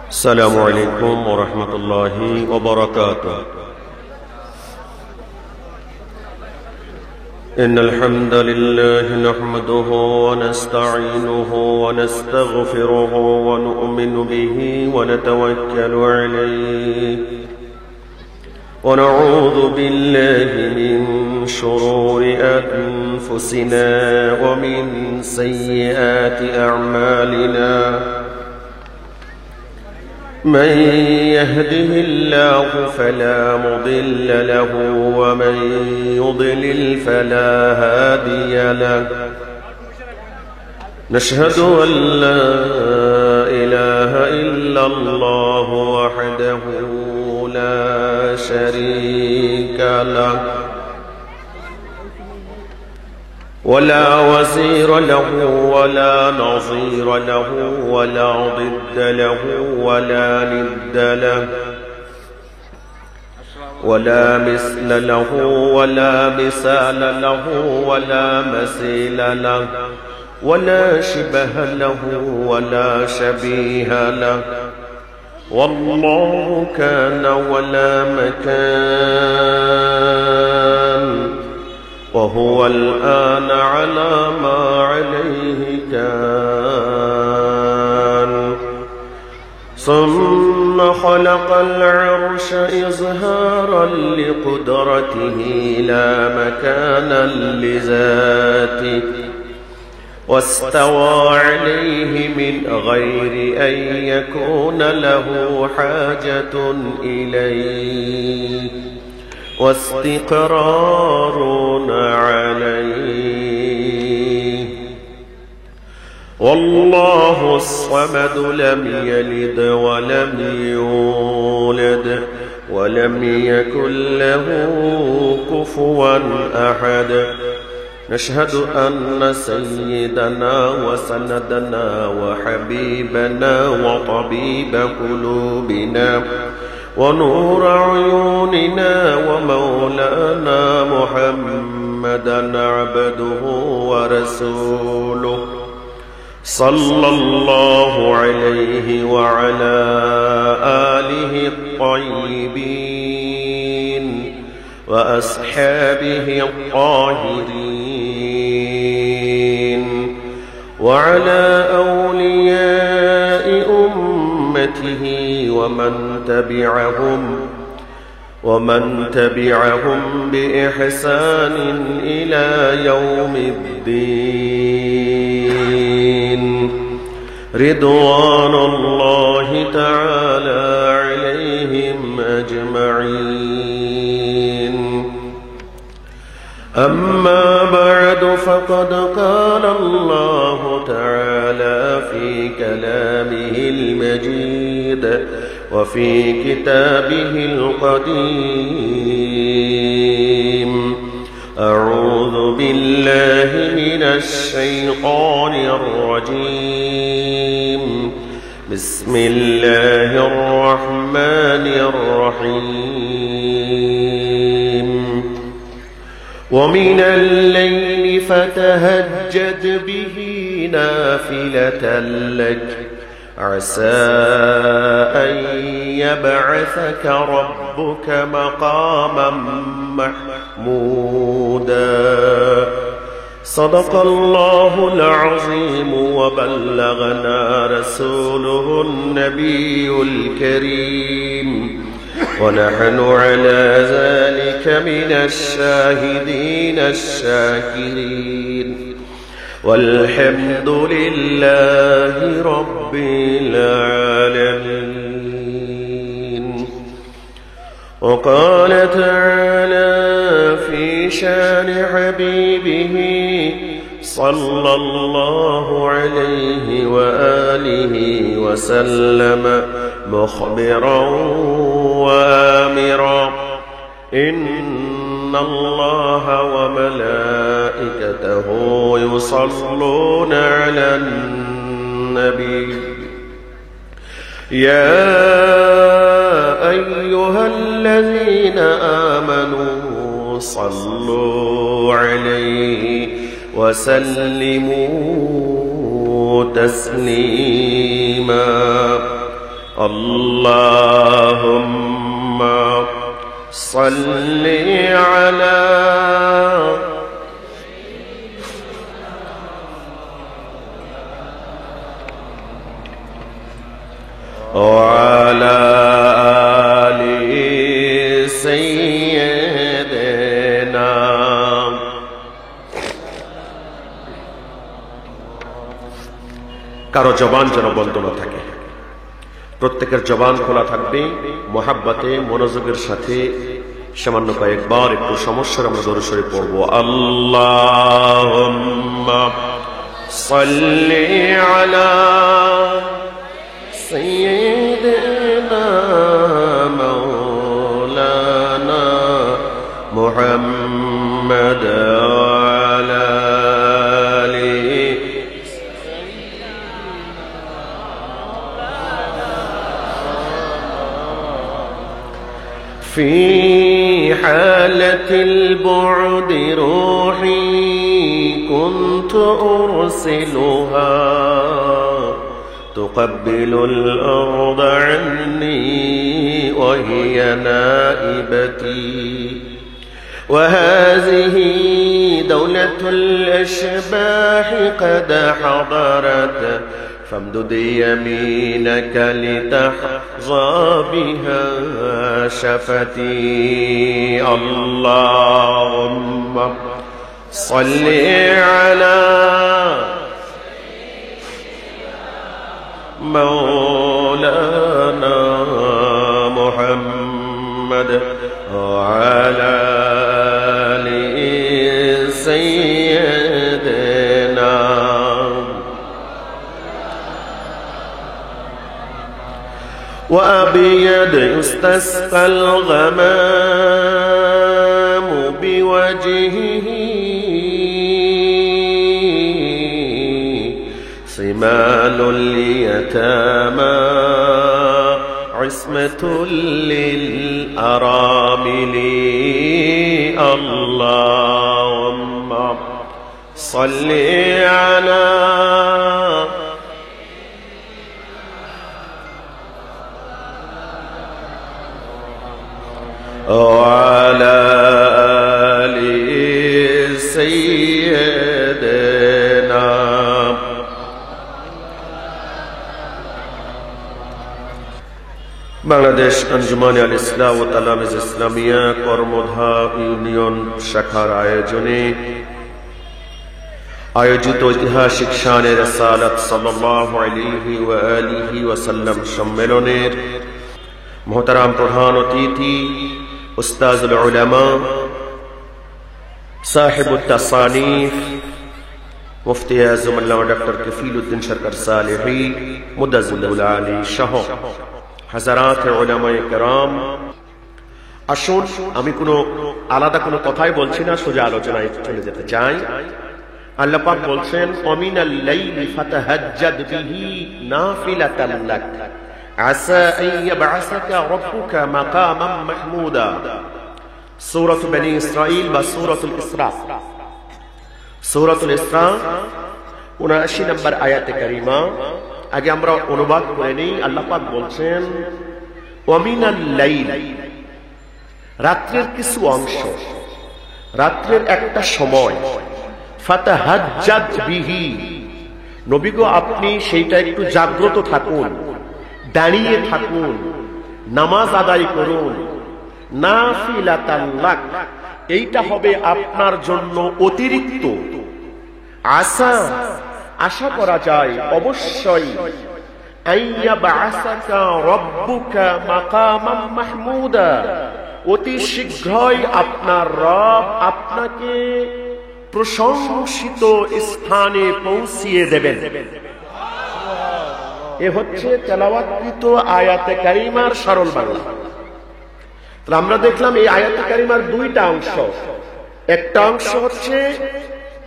السلام عليكم ورحمة الله وبركاته. إن الحمد لله نحمده ونستعينه ونستغفره ونؤمن به ونتوكل عليه، ونعوذ بالله من شرور أنفسنا ومن سيئات أعمالنا. من يهده الله فلا مضل له ومن يضلل فلا هادي له. نشهد أن لا إله إلا الله وحده لا شريك له، ولا وزير له ولا نظير له ولا ضد له ولا ند له، ولا مثل له ولا مثال له ولا مثيل له، ولا شبه له ولا شبيه له. والله كان ولا مكان، وهو الآن على ما عليه كان. ثم خلق العرش إظهارا لقدرته لا مكانا لذاته، واستوى عليه من غير أن يكون له حاجة إليه، واستقرار عليه. والله الصمد لم يلد ولم يولد ولم يكن له كفوا أحد. نشهد أن سيدنا وسندنا وحبيبنا وطبيب قلوبنا ونور عيوننا ومولانا محمدا عبده ورسوله، صلى الله عليه وعلى آله الطيبين وأصحابه الطاهرين، وعلى أولياء أمته ومن تبعهم بإحسان إلى يوم الدين. رضوان الله تعالى عليهم أجمعين. أما بعد، فقد قال الله تعالى في كلامه المجيد وفي كتابه القديم: أعوذ بالله من الشيطان الرجيم. بسم الله الرحمن الرحيم. ومن الليل فتهجد به نافلة لك، عسى أن يبعثك ربك مقاما محمودا. صدق الله العظيم، وبلغنا رسوله النبي الكريم، ونحن على ذلك من الشاهدين الشاكرين، والحمد لله رب العالمين. وقال تعالى في شان حبيبه صلى الله عليه وآله وسلم مخبرا وآمرا: إن الله وملائكته يصلون على النبي، يا أيها الذين آمنوا صلوا عليه وسلموا تسليما. Allahumma salli ala wa ala ali sayyidina। কারো জবান যেন বন্ধ না থাকে, প্রত্যেকের জবান খোলা থাকবে। মোহাব্বতে মনোযোগের সাথে সামান্য কয়েকবার একটু সমস্যার আমরা দরুদ শরীফ পড়ব। আল্লাহুম্মা সাল্লি আলা সাইয়্যিদিনা মাওলানা মুহাম্মাদ في حالة البعد روحي كنت أرسلها تقبل الأرض عني وهي نائبتي، وهذه دولة الأشباح قد حضرت فامدد يمينك لتحظى بها شفتي. اللهم صل على مولانا محمد وعلى آل سيدنا. وأبيض يستسقى الغمام بوجهه صمال اليتامى عصمة للأرامل. اللهم صل على وعلى آل سيدنا. বাংলাদেশ আঞ্জুমানে আল ইসলাম ও তালামিজ ইসলামিয়া কর্মধা ইউনিয়ন শাখার আয়োজনে আয়োজিত ঐতিহাসিক শানে রাসালাত সাল্লাল্লাহু আলাইহি ওয়া আলিহি ওয়াসাল্লাম সম্মেলনের মোহতারাম প্রধান অতিথি উস্তাজুল উলামা সাহিবুত তাসানিফ মুফতি আজম আল্লামা ডক্টর কফিলউদ্দিন সরকার সালেহী মুদাজ্জিলুল আলী সহ হাজারাত উলামায়ে কেরাম, আসুন আমি কোনো আলাদা কোনো কথাই বলছি না, সোজা আলোচনায় চলে যেতে চাই। আল্লাহ পাক বলছেন ওয়ামিনাল লাইলি ফাতাহাজ্জাদ বিহি নাফিলাতান লাক আসা আন ইয়াবআসাকা রাব্বুকা মাকামান মাহমুদা। সূরাতুল বনী ইসরাঈল বা সূরাতুল ইসরা, সূরাতুল ইসরা ৭৯ নম্বর আয়াতে কারিমা। আগে আমরা অনুবাদ করে নিই। আল্লাহ পাক বলছেন ওয়ামিনাল লাইল, রাত্রের কিছু অংশ, রাত্রের একটা সময়, ফাতাহাজ্জাদ বিহি, নবী গো আপনি সেইটা একটু জাগ্রত থাকুন, দাঁড়িয়ে থাকুন, নামাজ আদায় করুন। নাফিলাতান লাক, এইটা হবে আপনার জন্য অতিরিক্ত। আসা, আশা করা যায় অবশ্যই, আইয়াবআসাকা রাব্বুকা মাকামান মাহমুদা, অতি শীঘ্রই আপনার রব আপনাকে প্রশংসিত স্থানে পৌঁছিয়ে দেবেন। এ হচ্ছে তেলাওয়াতকৃত আয়াতে কারিমার সরল বাংলা। তাহলে আমরা দেখলাম এই আয়াতে কারিমার দুইটা অংশ। একটা অংশ হচ্ছে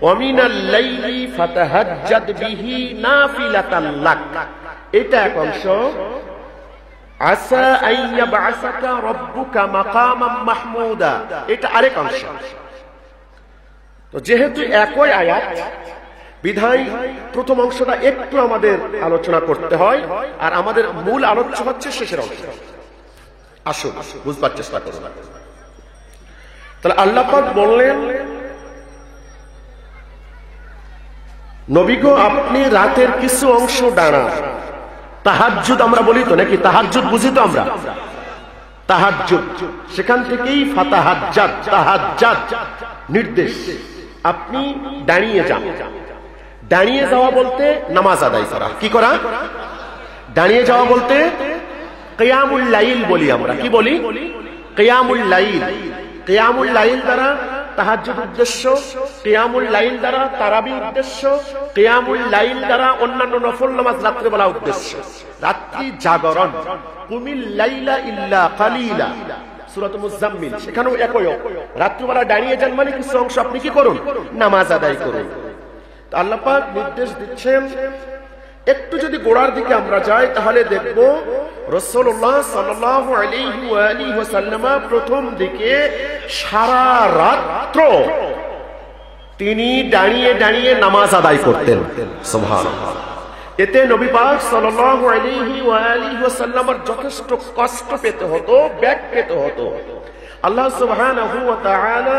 ওয়ামিনাল লাইলি ফাতাহাজ্জাদ বিহি নাফিলাতান লাক, এটা এক অংশ। আসা আন ইয়াবআসাকা রাব্বুকা মাকামান মাহমুদা, এটা আরেক অংশ। তো যেহেতু একই আয়াত, বিধায় প্রথম অংশটা একটু আমাদের আলোচনা করতে হয়, আর আমাদের মূল আলোচ্য হচ্ছে শেষের অংশ। আসুন বুঝবার চেষ্টা করুন। তাহলে আল্লাহ পাক বললেন, নবী গো আপনি রাতের কিছু অংশ দাঁড়ান। তাহাজ্জুদ আমরা বলি তো নাকি? তাহাজ্জুদ বুঝি তো আমরা, তাহাজ্জুদ সেখান থেকেই ফাতাহাজ্জাত, তাহাজ্জাত নির্দেশ। আপনি দাঁড়িয়ে যান। দাঁড়িয়ে যাওয়া বলতে নামাজ আদায় করা। কি করা? দাঁড়িয়ে যাওয়া বলতে কিয়ামুল লাইল বলি আমরা। কি বলি? কিয়ামুল লাইল। কিয়ামুল লাইল দ্বারা তাহাজ্জুদ উদ্দেশ্য, কিয়ামুল লাইল দ্বারা তারাবি উদ্দেশ্য, কিয়ামুল লাইল দ্বারা অন্যান্য নফল নামাজ রাত্রিবেলা উদ্দেশ্য। রাত্রি জাগরণ, কুমিল লাইলা ইল্লা কালিলা, সূরা মুজাম্মিল, সেখানেও একই। রাত্রিবেলা দাঁড়িয়ে যান মানে কিছু অংশ আপনি কি করুন? নামাজ আদায় করুন। আল্লাহ পাক নির্দেশ দিচ্ছেন। একটু যদি গোড়ার দিকে আমরা যাই তাহলে দেখব রাসূলুল্লাহ সাল্লাল্লাহু আলাইহি ওয়া আলিহি ওয়াসাল্লাম প্রথম দিকে সারা রাত্র তিনি দাঁড়িয়ে দাঁড়িয়ে নামাজ আদায় করতেন। সুবহানাল্লাহ। এতে নবী পাক সাল্লাল্লাহু আলাইহি ওয়া আলিহি ওয়াসাল্লামের যথেষ্ট কষ্ট পেতে হতো, ব্যাগ পেতে হতো। আল্লাহ সুবহানাহু ওয়া তাআলা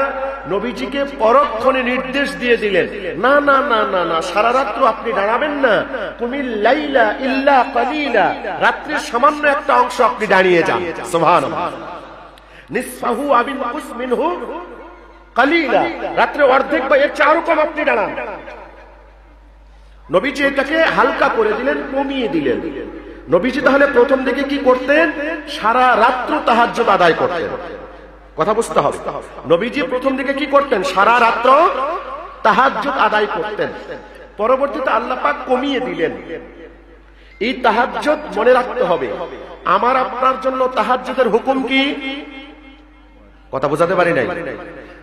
নবীজিকে পরক্ষণে নির্দেশ দিয়ে দিলেন, না না না না না, সারা রাত্র আপনি দাঁড়াবেন না। কুমিল লাইলা ইল্লা কালিলা, রাত্রির সামান্য একটা অংশ আপনি দাঁড়িয়ে যান। সুবহানাল্লাহ। নিসফাহু আও ইনকুস মিনহু কালিলা, রাত্রে অর্ধেক বা এর চেয়ে আরো কম আপনি দাঁড়ান। নবীজি এটাকে হালকা করে দিলেন, কমিয়ে দিলেন। নবীজি তাহলে প্রথম দিকে কি করতেন? সারা রাত্র তাহাজ্জুদ আদায় করতেন। কথা বুঝতে হবে। নবীজি প্রথম দিকে কি করতেন? সারা রাত্র তাহাজ্জুদ আদায় করতেন। পরবর্তীতে আল্লাহ পাক কমিয়ে দিলেন। এই তাহাজ্জুদ মনে রাখতে হবে, আমার আপনার জন্য তাহাজ্জুদের হুকুম কি? কথা বোঝাতে পারি নাই।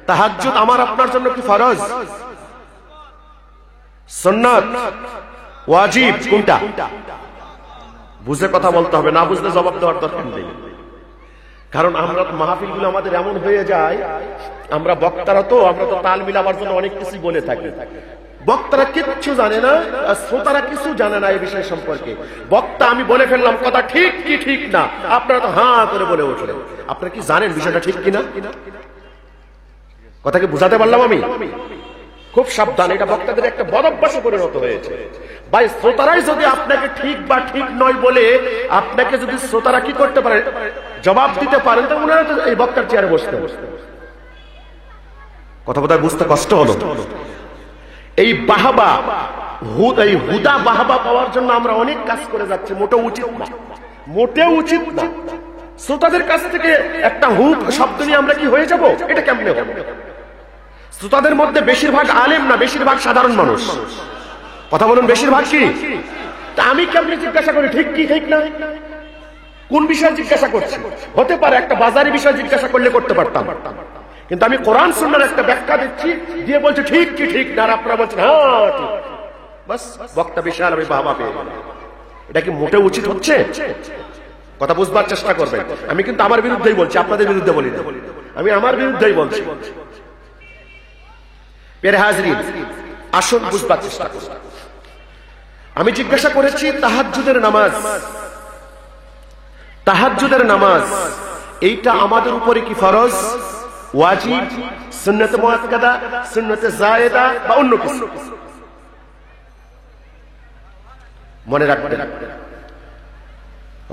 তাহাজ্জুদ আমার আপনার জন্য কি ফরজ, সুন্নাত, ওয়াজিব? কোনটা? বুঝে কথা বলতে হবে, না বুঝলে জবাব দেওয়ার দরকার নেই। কারণ আমরা মাহফিলগুলো আমাদের এমন হয়ে যায়, আমরা বক্তারা তো আমরা তো তাল মিলাবার জন্য অনেক কিছু বলে থাকি। বক্তারা কিচ্ছু জানে না, শ্রোতারা কিছু জানে না এই বিষয় সম্পর্কে। বক্তা আমি বলে ফেললাম কথা ঠিক কি ঠিক না, আপনারা তো হাঁ করে বলে উঠলেন। আপনারা কি জানেন বিষয়টা ঠিক কিনা? কথা কি বুঝাতে পারলাম আমি? খুব সাবধান, এটা বক্তাদের একটা বদ অভ্যাসে পরিণত হয়েছে। ভাই শ্রোতারাই যদি আপনাকে ঠিক বা ঠিক নয় বলে আপনাকে যদি শ্রোতারা কি করতে পারে, জবাব দিতে পারেন, তো উনারা তো এই বক্তার চেয়ারে বসতে। কথা বোধহয় বুঝতে কষ্ট হলো। এই বাহাবা, এই হুদা বাহাবা পাওয়ার জন্য আমরা অনেক কাজ করে যাচ্ছি, মোটেও উচিত না, মোটেও উচিত না। শ্রোতাদের কাছ থেকে একটা হুক শব্দ নিয়ে আমরা কি হয়ে যাব? এটা কেমনে হবে? শ্রোতাদের মধ্যে বেশিরভাগ আলেম না, বেশিরভাগ সাধারণ মানুষ। কথা বলুন, বেশিরভাগ কি? তা আমি কেমনে জিজ্ঞাসা করি ঠিক কি ঠিক না? কোন বিষয়ে জিজ্ঞাসা করছি? হতে পারে একটা বাজারি বিষয় জিজ্ঞাসা করলে করতে পারতাম, কিন্তু আমি কোরআন সুন্নাহর একটা ব্যাখ্যা দিচ্ছি, দিয়ে বলছি ঠিক কি ঠিক না, আর আপনারা বলছেন হ্যাঁ ঠিক। বাস বক্তা বিশাল আমি বাবা পেয়ে গেলাম। এটা কি মোটেও উচিত হচ্ছে? কথা বুঝবার চেষ্টা করবেন। আমি কিন্তু আমার বিরুদ্ধেই বলছি, আপনাদের বিরুদ্ধে বলি না, আমি আমার বিরুদ্ধেই বলছি। প্রিয় হাজরিন, আসুন বুঝবার চেষ্টা করুন। আমি জিজ্ঞাসা করেছি তাহাজ্জুদের নামাজ, তাহাজ্জুদের নামাজ এইটা আমাদের উপরে কি ফরজ, ওয়াজিব, সুন্নাতে মুআক্কাদা, সুন্নাতে জায়েদা বা অন্য কিছু? মনে রাখবেন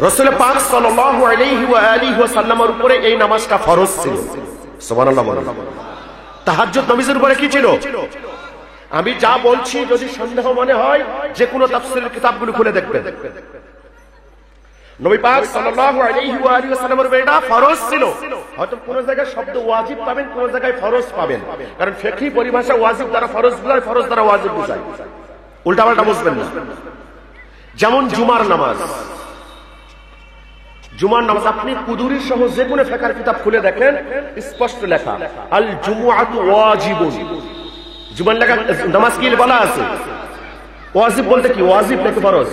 রাসূল পাক সাল্লাল্লাহু আলাইহি ওয়া আলিহি ওয়াসাল্লামের উপরে এই নামাজটা ফরজ ছিল। সুবহানাল্লাহ। তাহাজ্জুদ নামাজের উপরে কি ছিল? আমি যা বলছি যদি সন্দেহ মনে হয় যে কোনো তাফসীরের কিতাবগুলো খুলে দেখবেন। নবী পাক সাল্লাল্লাহু আলাইহি ওয়া আলিহি ওয়াসাল্লামের উপরে এটা ফরজ ছিল। হয়তো কোন জায়গায় শব্দ ওয়াজিব পাবেন, কোন জায়গায় ফরজ পাবেন, কারণ ফিকহি পরিভাষা ওয়াজিব দ্বারা ফরজ বোঝায়, ফরজ দ্বারা ওয়াজিব বোঝায়। উল্টাপাল্টা বুঝবেন না। যেমন জুমার নামাজ, জুমার নামাজ আপনি কুদুরি সহ যে কোনো ফিকহের কিতাব খুলে দেখেন, স্পষ্ট লেখা আল জুমুআতু ওয়াজিবুন। জুমার নামাজ কি বলা আছে? ওয়াজিব বলতে কি? ওয়াজিব নাকি ফরজ?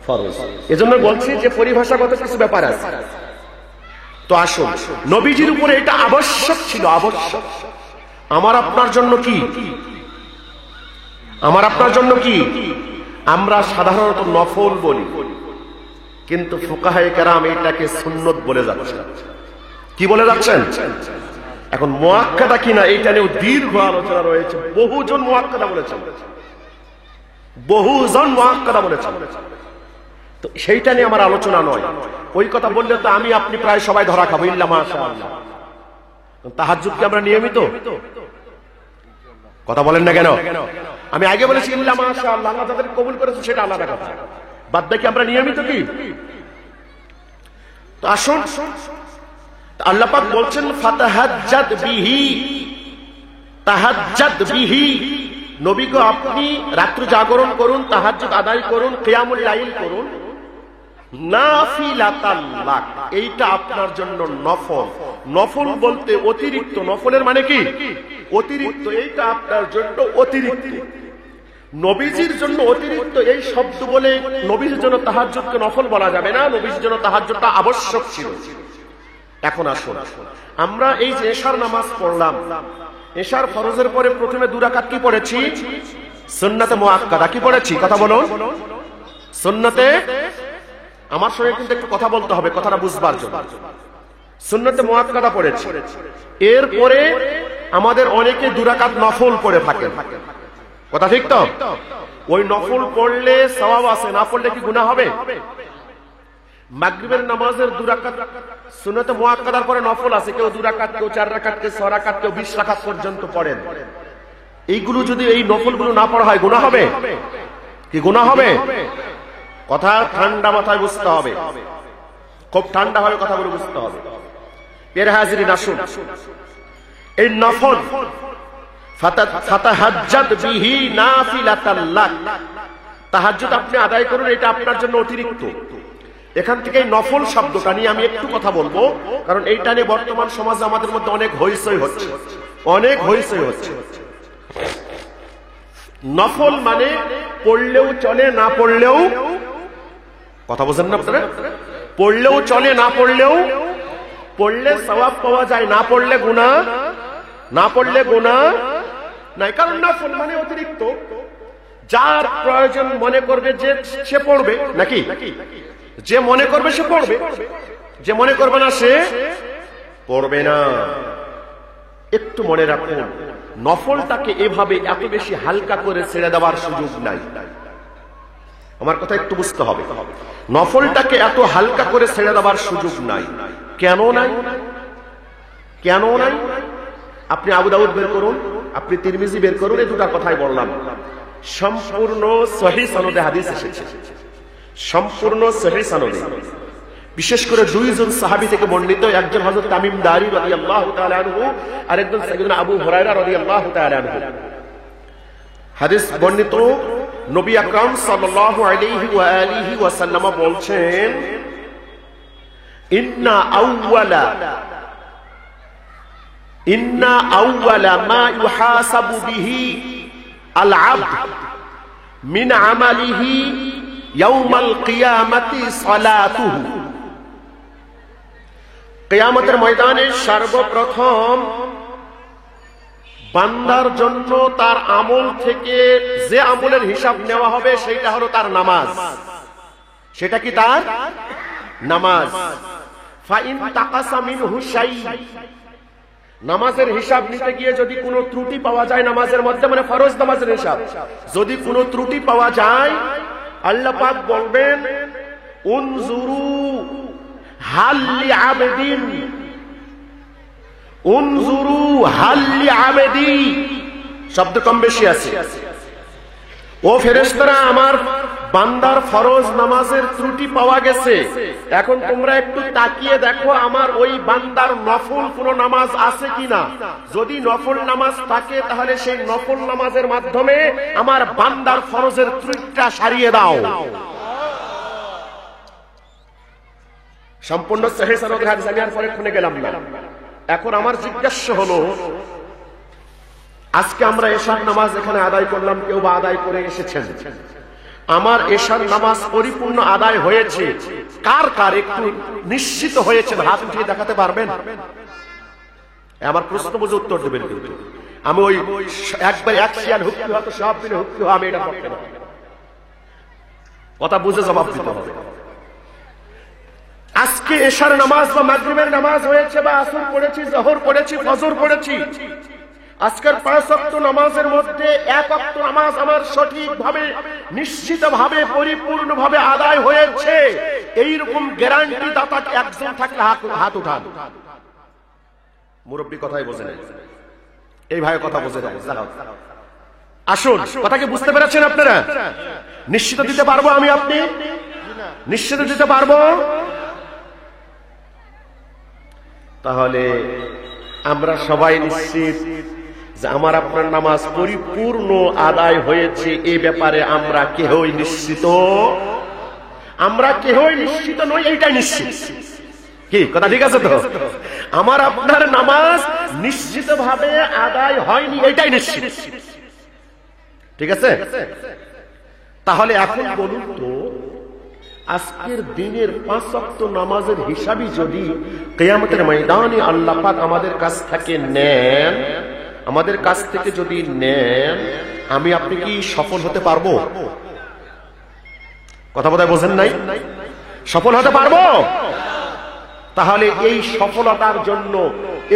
ফরজ। এজন্য বলছি যে পরিভাষাগত কিছু ব্যাপার আছে। তো আসুন, নবীজির উপরে এটা আবশ্যক ছিল, আবশ্যক। আমার আপনার জন্য কি? আমার আপনার জন্য কি? আমরা সাধারণত নফল বলি, কিন্তু ফুকাহায়ে কেরাম এটাকে সুন্নত বলে যাচ্ছে। কি বলে যাচ্ছেন? এখন মুআক্কাদা কিনা এইটা নিয়ে দীর্ঘ আলোচনা রয়েছে। বহুজন মুআক্কাদা বলেছেন, বহুজন মুআক্কাদা বলেছেন। তো সেইটা নিয়ে আমার আলোচনা নয়। ওই কথা বললে তো আমি আপনি প্রায় সবাই ধরা খাবো। ইল্লা মাশাআল্লাহ। তাহাজ্জুদ কি আমরা নিয়মিত? কথা বলেন না কেন? আমি আগে বলেছি ইল্লা মাশাআল্লাহ, আল্লাহ যাদের কবুল করেছে সেটা আলাদা কথা। বাদ বাকি আমরা নিয়মিত কি? তো আসুন, আল্লাহ পাক বলছেন ফাতাহাজ্জাদ বিহি, তাহাজ্জাদ বিহি। নবী গো আপনি রাত্র জাগরণ করুন, তাহাজ্জুদ আদায় করুন, কিয়ামুল লাইল করুন, নাফিলাতাল লাক। এইটা আপনার জন্য নফল। নফল বলতে অতিরিক্ত। নফলের মানে কি? অতিরিক্ত। এইটা আপনার জন্য অতিরিক্ত। নবীজির জন্য অতিরিক্ত এই শব্দ বলে নবীজির জন্য তাহাজ্জুদকে নফল বলা যাবে না। নবীজির জন্য তাহাজ্জুদটা আবশ্যক ছিল। এখন আসুন, আমরা এই যে এশার নামাজ পড়লাম, এশার ফরজের পরে প্রথমে 2 রাকাত কি পড়েছি? সুন্নাতে মুআক্কাদা। কি পড়েছি? কথা বলুন। সুন্নাতে, আমার সঙ্গে কিন্তু একটু কথা বলতে হবে, কথাটা বুঝবার জন্য। সুন্নাতে মুআক্কাদা পড়েছি। এরপরে আমাদের অনেকে 2 রাকাত নফল পড়ে থাকেন। কথা ঠিক তো? ওই নফল পড়লে সওয়াব আছে, না পড়লে কি গুনাহ হবে? মাগরিবের নামাজের 2 রাকাত সুন্নাতে মুআক্কাদার পরে নফল আছে। কেউ 2 রাকাত, কেউ 4 রাকাত, কেউ 6 রাকাত, কেউ 20 রাকাত পর্যন্ত পড়েন। এইগুলো যদি এই নফলগুলো না পড়া হয় গুনাহ হবে? কি গুনাহ হবে? কথা ঠান্ডা মাথায় বুঝতে হবে, খুব ঠান্ডা ভাবে কথাগুলো বুঝতে হবে। এর হাজিরিন আসুন, এই নফল ফাতাহাজ্জাদ বিহি নাফিলাতাল লাক, তাহাজ্জুদ আপনি আদায় করুন, এটা আপনার জন্য অতিরিক্ত। এখান থেকে নফল শব্দটা নিয়ে আমি একটু কথা বলবো, কারণ এইটা নিয়ে বর্তমান সমাজে আমাদের মধ্যে অনেক হইচই হচ্ছে, অনেক হইচই হচ্ছে। নফল মানে পড়লেও চলে, না পড়লেও, কথা বোঝেন না আপনারা? পড়লেও চলে, না পড়লেও, পড়লে সওয়াব পাওয়া যায়, না পড়লে গুনাহ, না পড়লে গুনাহ নাই। কারণ নফল মানে অতিরিক্ত। যার প্রয়োজন মনে করবে যে সে পড়বে, নাকি? যে মনে করবে সে পড়বে, যে মনে করবে না সে পড়বে না। একটু মনে রাখুন, নফলটাকে এভাবে এত বেশি হালকা করে ছেড়ে দেওয়ার সুযোগ নাই। আমার কথা একটু বুঝতে হবে। নফলটাকে এত হালকা করে ছেড়ে দেওয়ার সুযোগ নাই। কেন নাই? কেন নাই? আপনি আবু দাউদ বের করুন, আপনি তিরমিজি বের করুন, এই 2টা কথাই বললাম। সম্পূর্ণ সহিহ সনদে হাদিস এসেছে, সম্পূর্ণ সহিহ সনদে। বিশেষ করে 2 জন সাহাবী থেকে বর্ণিত, একজন হযরত তামিম দারি রাদিয়াল্লাহু তাআলা আনহু, আর একজন সাইয়েদনা আবু হুরায়রা রাদিয়াল্লাহু তাআলা আনহু। হাদিস বর্ণিত, নবী আকরাম সাল্লাল্লাহু আলাইহি ওয়া আলিহি ওয়াসাল্লাম বলছেন, ইন্না আউওয়ালা মা ইউহাসাবু বিহি আল আবদ মিন আমালিহি ইয়াউমাল কিয়ামাতি সালাতুহু। কিয়ামতের ময়দানে সর্বপ্রথম বান্দার জন্য তার আমল থেকে যে আমলের হিসাব নেওয়া হবে সেটা হলো তার নামাজ। সেটা কি? তার নামাজ। ফাইন তাকাসা মিনহু শাই, নামাজের হিসাব নিতে গিয়ে যদি কোনো ত্রুটি পাওয়া যায় নামাজের মধ্যে, মানে ফরজ নামাজের হিসাব, যদি কোনো ত্রুটি পাওয়া যায়, আল্লাহ পাক বলবেন, উনজুরু হাল্লি আবেদিন, উনজুরু হাল্লি আবেদি, শব্দ কম বেশি আছে। ও ফেরেশতারা, আমার বান্দার ফরজ নামাজের ত্রুটি পাওয়া গেছে, এখন তোমরা একটু তাকিয়ে দেখো আমার ওই বান্দার নফল কোন নামাজ আছে কিনা। যদি নফল নামাজ থাকে তাহলে সেই নফল নামাজের মাধ্যমে আমার বান্দার ফরজের ত্রুটিটা সারিয়ে দাও। সম্পূর্ণ সহিহ সনদের হাদিস, আমি আর পরেক্ষণে গেলাম না। এখন আমার জিজ্ঞাসা হলো, আজকে আমরা এশার নামাজ এখানে আদায় করলাম, কেউ বা আদায় করে এসেছেন, আমার এশার নামাজ পরিপূর্ণ আদায় হয়েছে কার কার একটু নিশ্চিত হয়েছে হাত উঠিয়ে দেখাতে পারবেন? আমার প্রশ্ন বুঝে উত্তর দেবেন। আমি ওই একবার এক শিয়াল হুক্কি হতো সব দিনে হুক্কি হওয়া আমি এটা করতে না। কথা বুঝে জবাব দিতে হবে। আজকে এশার নামাজ বা মাগরিবের নামাজ হয়েছে, বা আসর পড়েছি, জোহর পড়েছি, ফজর পড়েছি, আজকের 5 ওয়াক্ত নামাজের মধ্যে 1 ওয়াক্ত নামাজ আমার সঠিকভাবে নিশ্চিতভাবে পরিপূর্ণভাবে আদায় হয়েছে, এইরকম গ্যারান্টি দাতা একজন থাকলে হাত উঠান। মুরব্বী কথাই বোঝে না, এই ভাই কথা বোঝে না। আসুন, কথা কি বুঝতে পেরেছেন আপনারা? নিশ্চিত দিতে পারবো আমি, আপনি নিশ্চিত দিতে পারবো? তাহলে আমরা সবাই নিশ্চিত যে আমার আপনার নামাজ পরিপূর্ণ আদায় হয়েছে, এই ব্যাপারে আমরা কেহই নিশ্চিত, আমরা কেহই নিশ্চিত নই, এইটাই নিশ্চিত। কি কথা ঠিক আছে তো? আমার আপনার নামাজ নিশ্চিতভাবে আদায় হয়নি, এইটাই নিশ্চিত। ঠিক আছে? তাহলে এখন বলুন তো, আজকের দিনের 5 ওয়াক্ত নামাজের হিসাবই যদি কিয়ামতের ময়দানে আল্লাহ পাক আমাদের কাছ থেকে নেন, আমাদের কাছ থেকে যদি নেন, আমি আপনি কি সফল হতে পারবো? কথা বোধহয় বোঝেন নাই। সফল হতে পারবো? তাহলে এই সফলতার জন্য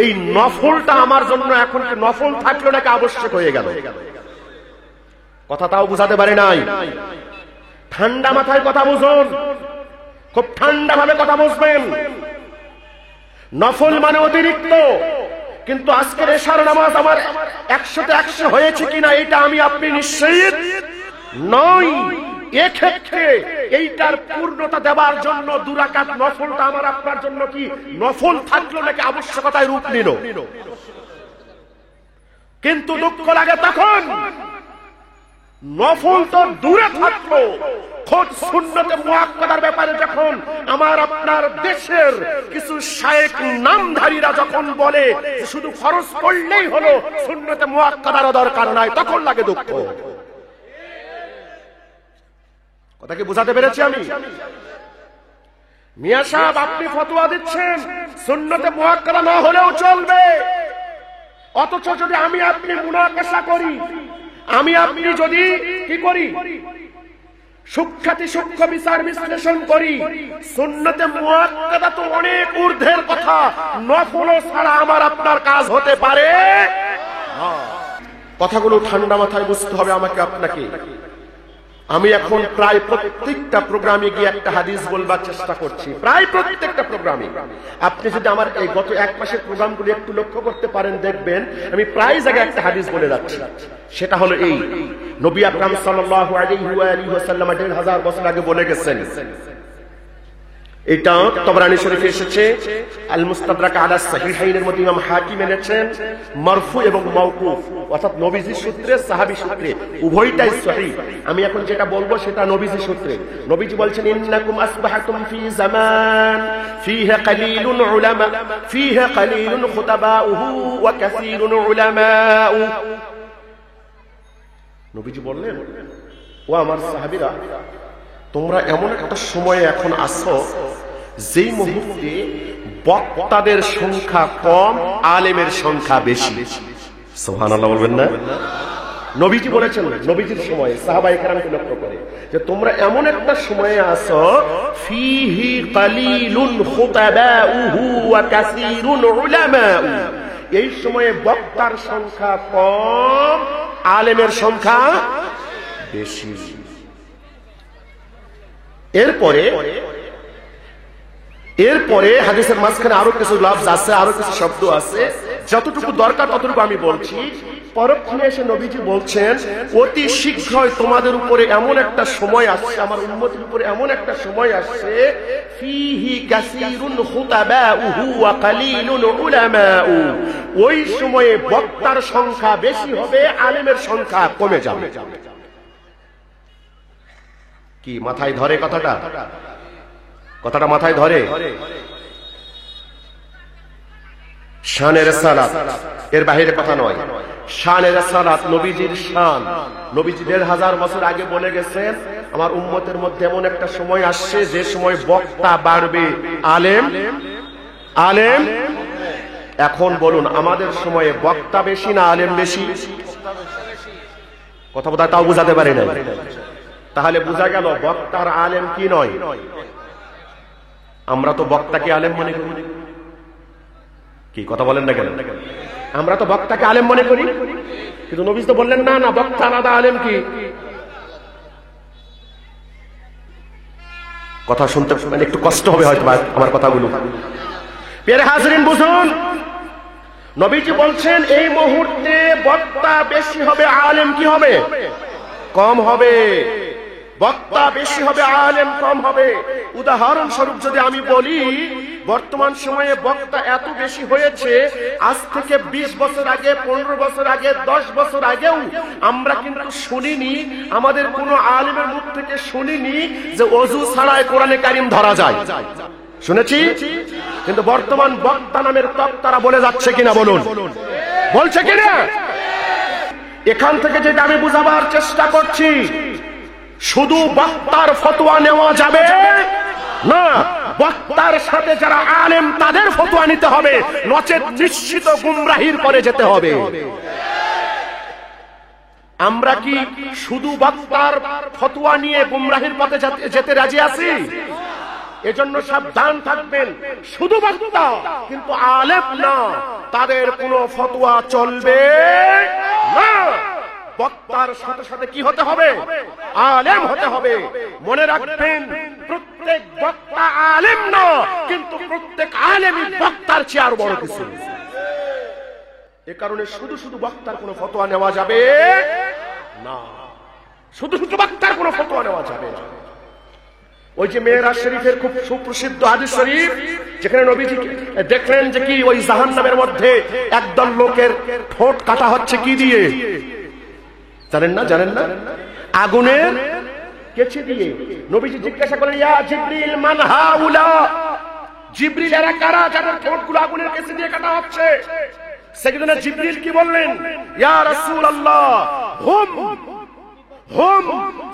এই নফলটা আমার জন্য এখন কি নফল থাকলো নাকি আবশ্যক হয়ে গেল? কথা তাও বুঝাতে পারে নাই। ঠান্ডা মাথায় কথা বুঝুন, খুব ঠান্ডা ভাবে কথা বুঝবেন। নফল মানে অতিরিক্ত, কিন্তু আজকের এশার নামাজ আমার 100তে 100 হয়েছে কিনা এটা আমি আপনি নিশ্চিত নই। এক্ষেত্রে এইটার পূর্ণতা দেওয়ার জন্য 2 রাকাত নফলটা আমার আপনার জন্য কি নফল থাকলো নাকি আবশ্যকতায় রূপ নিল? কিন্তু দুঃখ লাগে তখন নফল তো দূরে থাকলো, খোদ সুন্নতে মুআক্কাদার ব্যাপারে যখন আমার আপনার দেশের কিছু শায়েখ নামধারীরা যখন বলে শুধু ফরজ পড়লেই হলো, সুন্নতে মুআক্কাদার দরকার নাই, তখন লাগে দুঃখ। কথা কি বুঝাতে পেরেছি আমি? মিয়া সাহেব, আপনি ফতোয়া দিচ্ছেন সুন্নতে মুআক্কাদা না হলেও চলবে, অথচ যদি আমি আপনি মুনাকাশা করি, আমি আপনি যদি কি করি, সূক্ষ্ম বিচার বিশ্লেষণ করি, সুন্নতে মুআক্কাদা তো অনেক ঊর্ধ্বের কথা, নফল ছাড়া আমার আপনার কাজ হতে পারে। কথাগুলো ঠান্ডা মাথায় বুঝতে হবে আমাকে আপনাকে। আমি এখন প্রায় প্রত্যেকটা প্রোগ্রামে গিয়ে একটা হাদিস বলবার চেষ্টা করছি, প্রায় প্রত্যেকটা প্রোগ্রামে। আপনি যদি আমার এই গত 1 মাসের প্রোগ্রামগুলো একটু লক্ষ্য করতে পারেন, দেখবেন আমি প্রায় জায়গায় একটা হাদিস বলে যাচ্ছি। সেটা হলো এই, নবী আকরাম সাল্লাল্লাহু আলাইহি ওয়াসাল্লাম 1500 বছর আগে বলে গেছেন, এটা তাবরানী শরীফে এসেছে, আল মুস্তাদরাক আলা সাহিহাইনের মধ্যে ইমাম হাকিম এনেছেন, মারফু এবং মাওকুফ, অর্থাৎ নবীজি সূত্রে, সাহাবী সূত্রে, উভয়টাই সহিহ। আমি এখন যেটা বলবো সেটা নবীজি সূত্রে। নবীজি বলছেন, ইন্নাকুম আসবাহাতুম ফি জামান ফিহা কালিলুন উলামা ফিহা কালিলুন খুতাবাউহু ওয়া কাসীরুন উলামাউ। নবীজি বললেন, ও আমার সাহাবীরা, তোমরা এমন একটা সময়ে এখন আছো যেই মুহূর্তে বক্তাদের সংখ্যা কম, আলেমের সংখ্যা বেশি। সুবহানাল্লাহ বলবেন না? নবীজি বলেছেন, নবীজির সময়ে সাহাবায়ে কেরামকে লক্ষ্য করে, যে তোমরা এমন একটা সময়ে আছো ফিহি কালিলুন খুতাবাউহু ওয়া কাসীরুন উলামাউ, এই সময়ে বক্তার সংখ্যা কম, আলেমের সংখ্যা বেশি। এরপরে হাদিসের মাঝখানে আরো কিছু লফজ আছে, আরো কিছু শব্দ আছে, যতটুকু দরকার ততটুকু আমি বলছি। পরক্ষণে এসে নবীজি বলছেন, অতি শীঘ্রই তোমাদের উপরে এমন একটা সময় আসছে, আমার উম্মতের উপরে এমন একটা সময় আসছে, ফিহি কাসীরুন খুতাবাউহু ওয়া কালিলুন উলামাউ, ওই সময়ে বক্তার সংখ্যা বেশি হবে, আলেমের সংখ্যা কমে যাবে। কি মাথায় ধরে কথাটা? কথাটা মাথায় ধরে? শানের সালাত, এর বাইরে কথা নয়। শানের সালাত, নবীজির শান। নবীজি 1500 বছর আগে বলে গেছেন, আমার উম্মতের মধ্যে এমন একটা সময় আসছে যে সময় বক্তা বাড়বে, আলেম এখন বলুন, আমাদের সময়ে বক্তা বেশি না আলেম বেশি? কথা বোধ তাও বুঝাতে পারি না। তাহলে বোঝা গেল বক্তার আলেম কি নয়। আমরা তো বক্তাকে আলেম মনে করি। কি কথা বলেন না কেন? আমরা তো বক্তাকে আলেম মনে করি, কিন্তু নবী তো বললেন না, না বক্তা আলাদা, আলেম কি? কথা শুনতে মানে একটু কষ্ট হবে হয়তো আমার কথাগুলো। প্রিয় হাজরিন বুঝুন, নবীজি বলছেন এই মুহূর্তে বক্তা বেশি হবে, আলেম কি হবে? কম হবে। বক্তা বেশি হবে, আলেম কম হবে। উদাহরণস্বরূপ যদি আমি বলি, বর্তমান সময়ে বক্তা এত বেশি হয়েছে, আজ থেকে 20 বছর আগে, 15 বছর আগে, 10 বছর আগেও আমরা কিন্তু শুনিনি, আমাদের কোনো আলেমের মুখ থেকে শুনিনি যে ওযু ছাড়াই কোরআনে কারীম ধরা যায়। শুনেছি, কিন্তু বর্তমান বক্তা নামের তক্তারা বলে যাচ্ছে কিনা বলুন, বলছে কিনা? এখান থেকে যেটা আমি বুঝাবার চেষ্টা করছি, শুধু বক্তার ফতোয়া নেওয়া যাবে না, বক্তার সাথে যারা আলেম তাদের ফতোয়া নিতে হবে, নচেত নিশ্চিত গুমরাহির পরে যেতে হবে। আমরা কি শুধু বক্তার ফতোয়া নিয়ে গুমরাহির পথে যেতে রাজি আছি? এজন্য সাবধান থাকবেন, শুধু বক্তা কিন্তু আলেম না, তাদের কোনো ফতোয়া চলবে না। বক্তার সাথে সাথে কি হতে হবে? আলেম হতে হবে। মনে রাখবেন, প্রত্যেক বক্তা আলেম না, কিন্তু প্রত্যেক আলেমই বক্তার চেয়ে আরো বড় কিছু। এ কারণে শুধু শুধু বক্তার কোনো ফতোয়া নেওয়া যাবে না, শুধু শুধু বক্তার কোনো ফতোয়া নেওয়া যাবে না। ওই যে মেরাজ শরীফের খুব সুপ্রসিদ্ধ হাদিস শরীফ, যেখানে নবীজি দেখলেন যে কি ওই জাহান্নামের মধ্যে একদল লোকের ঠোঁট কাটা হচ্ছে কি দিয়ে, জানেন না? জানেন না? আগুনের কেচি দিয়ে। নবীজি জিজ্ঞাসা করলেন, ইয়া জিবরিল মান হাউলা? জিবরিল এরা কারা যাদের ঠোঁটগুলো আগুনের কেচি দিয়ে কাটা হচ্ছে? সেখানে জিবরিল কি বললেন? ইয়া রাসূলুল্লাহ, হুম হুম